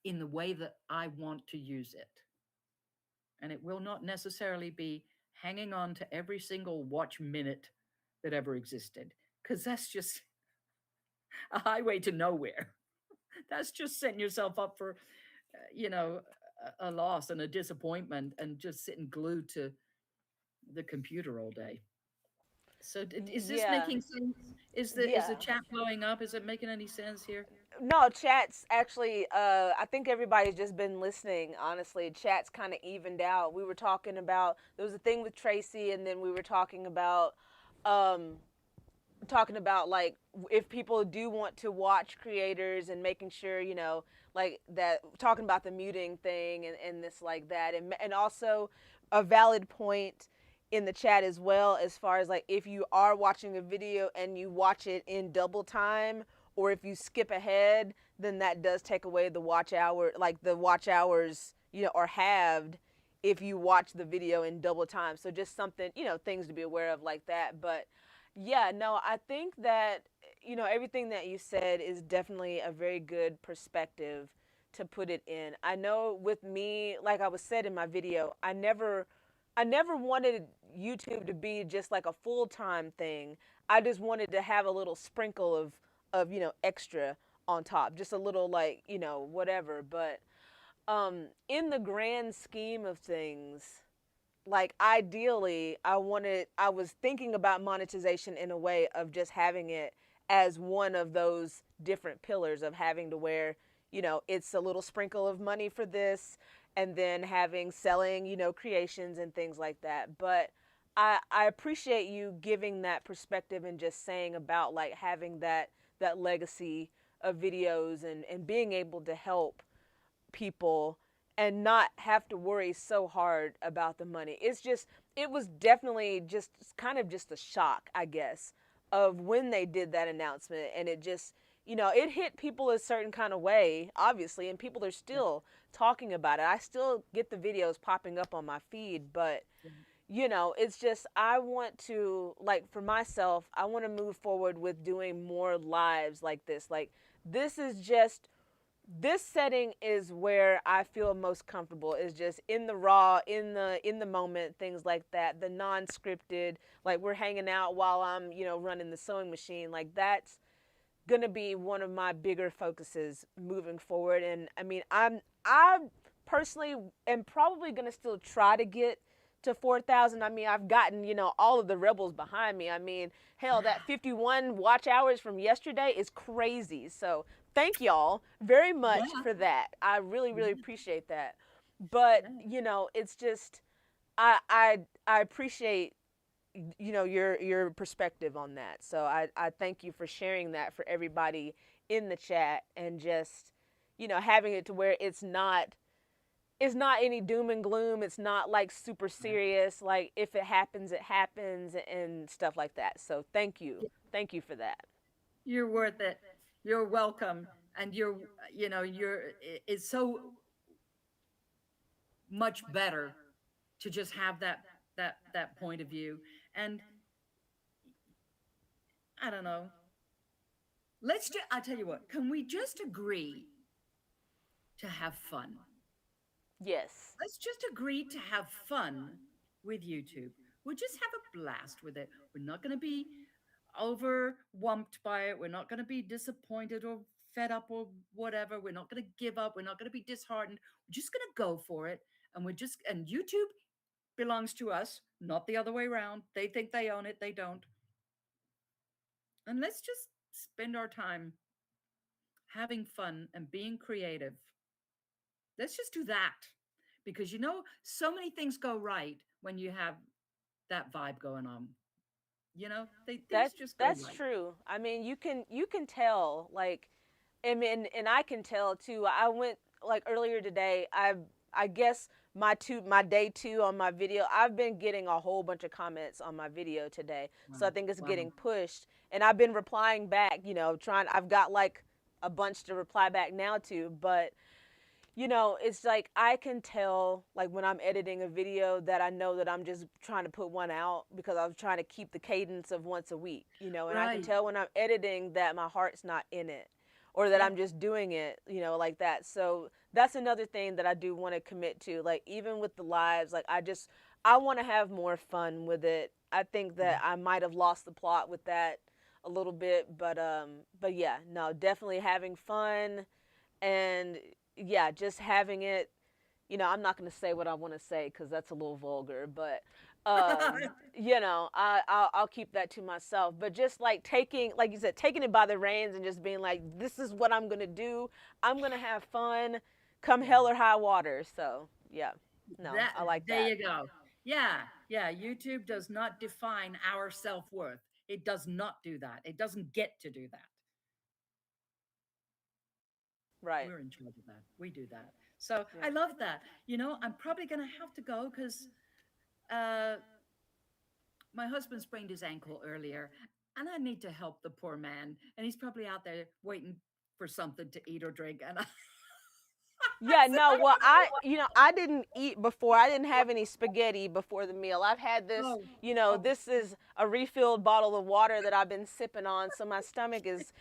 in the way that I want to use it. And it will not necessarily be hanging on to every single watch minute that ever existed, because that's just a highway to nowhere. That's just setting yourself up for, a loss and a disappointment and just sitting glued to the computer all day. So is this Yeah, making sense? Is the yeah. chat blowing up? Is it making any sense here? No, chat's actually. I think everybody's just been listening. Honestly, chat's kind of evened out. We were talking about there was a thing with Tracy, and then we were um, talking about like if people do want to watch creators and making sure like that, talking about the muting thing and this like that, and also a valid point in the chat as well, as far as like if you are watching a video and you watch it in double time, or if you skip ahead, then that does take away the watch hour, like the watch hours are halved if you watch the video in double time. So just something, things to be aware of like that. But yeah, no, I think that everything that you said is definitely a very good perspective to put it in. I know with me, like I was said in my video, I never wanted YouTube to be just like a full-time thing. I just wanted to have a little sprinkle of extra on top, just a little, like, whatever. But in the grand scheme of things, like ideally I was thinking about monetization in a way of just having it as one of those different pillars of having to where it's a little sprinkle of money for this, and then having selling creations and things like that. But I appreciate you giving that perspective and just saying about like having that legacy of videos and being able to help people and not have to worry so hard about the money. It was definitely just kind of just a shock, I guess, of when they did that announcement. And it just, it hit people a certain kind of way, obviously, and people are Yeah. still talking about it. I still get the videos popping up on my feed, but Yeah. it's just I want to, like, for myself, I want to move forward with doing more lives like this. Like, this is just this setting is where I feel most comfortable, is just in the raw, in the moment, things like that, the non-scripted, like we're hanging out while I'm, running the sewing machine. Like that's going to be one of my bigger focuses moving forward. And I mean, I personally am probably going to still try to get to 4,000. I mean, I've gotten, all of the rebels behind me. I mean, hell, that 51 watch hours from yesterday is crazy. So thank y'all very Yeah. much for that. I really, really Yeah. appreciate that. But, Yeah. it's just, I appreciate your perspective on that. So I thank you for sharing that for everybody in the chat, and just having it to where it's not any doom and gloom. It's not like super Yeah. serious, like if it happens it happens and stuff like that. So thank you for that. You're worth it. You're welcome. And it's so much better to just have that point of view. And I don't know. I tell you what, can we just agree to have fun? Yes. Let's just agree to have fun with YouTube. We'll just have a blast with it. We're not going to be overwhelmed by it. We're not going to be disappointed or fed up or whatever. We're not going to give up. We're not going to be disheartened. We're just going to go for it. And YouTube belongs to us, not the other way around. They think they own it, they don't. And let's just spend our time having fun and being creative. Let's just do that. Because so many things go right when you have that vibe going on. Things That just go that's right. true. I mean, you can tell, like, and I can tell too. I went, like, earlier today. I guess my day 2 on my video. I've been getting a whole bunch of comments on my video today. So I Wow. think it's Wow. getting pushed, and I've been replying back, trying. I've got like a bunch to reply back now to, but it's like I can tell, like, when I'm editing a video, that I know that I'm just trying to put one out because I was trying to keep the cadence of once a week, and I can Right. tell when I'm editing that my heart's not in it, or that Yep. I'm just doing it, like that. So that's another thing that I do want to commit to. Like, even with the lives, like, I want to have more fun with it. I think that I might have lost the plot with that a little bit, but yeah, no, definitely having fun, and yeah, just having it. I'm not going to say what I want to say because that's a little vulgar, but I'll keep that to myself. But just like taking, like you said, taking it by the reins and just being like, this is what I'm going to do. I'm going to have fun, come Yeah. hell or high water. So yeah, no, That I like there that. you go. Yeah. Yeah. YouTube does not define our self-worth. It does not do that. It doesn't get to do that. Right. We're in charge of that. We do that. So Yeah. I love that. I'm probably going to have to go because uh, my husband sprained his ankle earlier, and I need to help the poor man. And he's probably out there waiting for something to eat or drink. And I Yeah, said, no, well, I didn't eat before. I didn't have any spaghetti before the meal. I've had this, oh, oh, this is a refilled bottle of water that I've been sipping on, so my stomach is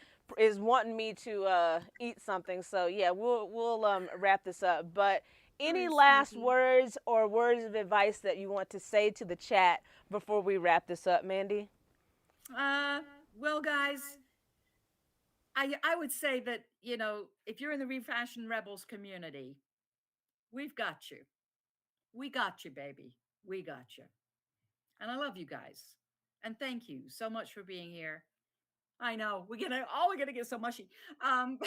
wanting me to eat something. So yeah, we'll wrap this up. But hi, any last sweetie. words or words of advice that you want to say to the chat before we wrap this up, Mandy? Uh, well, guys, I would say that, if you're in the Refashion Rebels community, we've got you. We got you, baby. We got you. And I love you guys. And thank you so much for being here. I know we're gonna get so mushy. Um,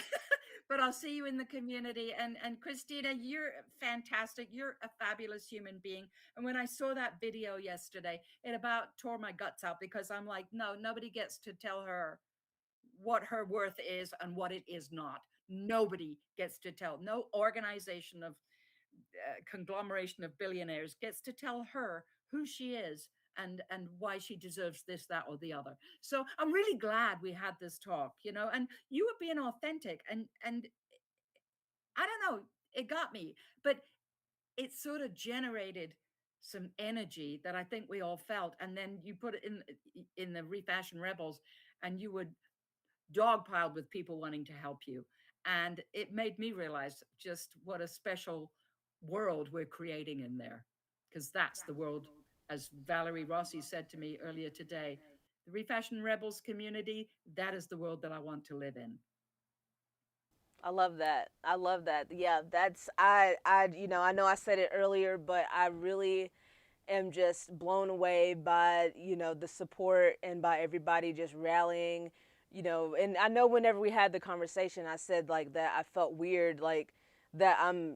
but I'll see you in the community. And Christina, you're fantastic. You're a fabulous human being. And when I saw that video yesterday, it about tore my guts out because I'm like, no, nobody gets to tell her what her worth is and what it is not. Nobody gets to tell. No organization of conglomeration of billionaires gets to tell her who she is and why she deserves this, that, or the other. So I'm really glad we had this talk, and you were being authentic, and I don't know, it got me, but it sort of generated some energy that I think we all felt. And then you put it in the Refashion Rebels, and you would dogpiled with people wanting to help you. And it made me realize just what a special world we're creating in there. Because that's the world, as Valerie Rossi said to me earlier today, the Refashion Rebels community, that is the world that I want to live in. I love that. I love that. Yeah, that's I know I said it earlier, but I really am just blown away by, the support and by everybody just rallying, and I know whenever we had the conversation, I said, like, that I felt weird, like, that I'm,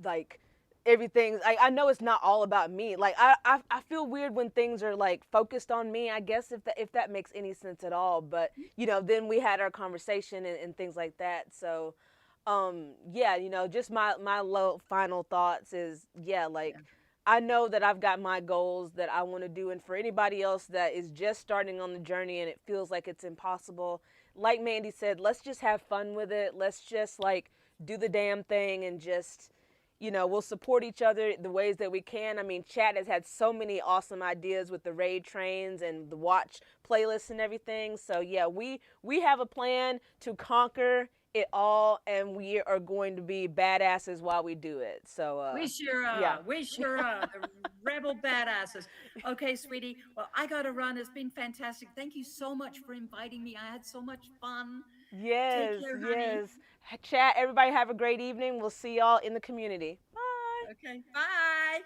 like, everything, I know it's not all about me, like, I feel weird when things are, like, focused on me, I guess, if that makes any sense at all. But then we had our conversation, and things like that. So yeah, just my low final thoughts is, yeah, Yeah. like, I know that I've got my goals that I want to do, and for anybody else that is just starting on the journey and it feels like it's impossible, like Mandy said, let's just have fun with it. Let's just, like, do the damn thing, and just, we'll support each other the ways that we can. I mean, Chad has had so many awesome ideas with the raid trains and the watch playlists and everything. So yeah, we have a plan to conquer it all, and we are going to be badasses while we do it. So, We sure yeah. are. We sure are. The rebel badasses. Okay, sweetie. Well, I got to run. It's been fantastic. Thank you so much for inviting me. I had so much fun. Take Yes, care, honey. yes. Chat, everybody have a great evening. We'll see y'all in the community. Bye. Okay, bye.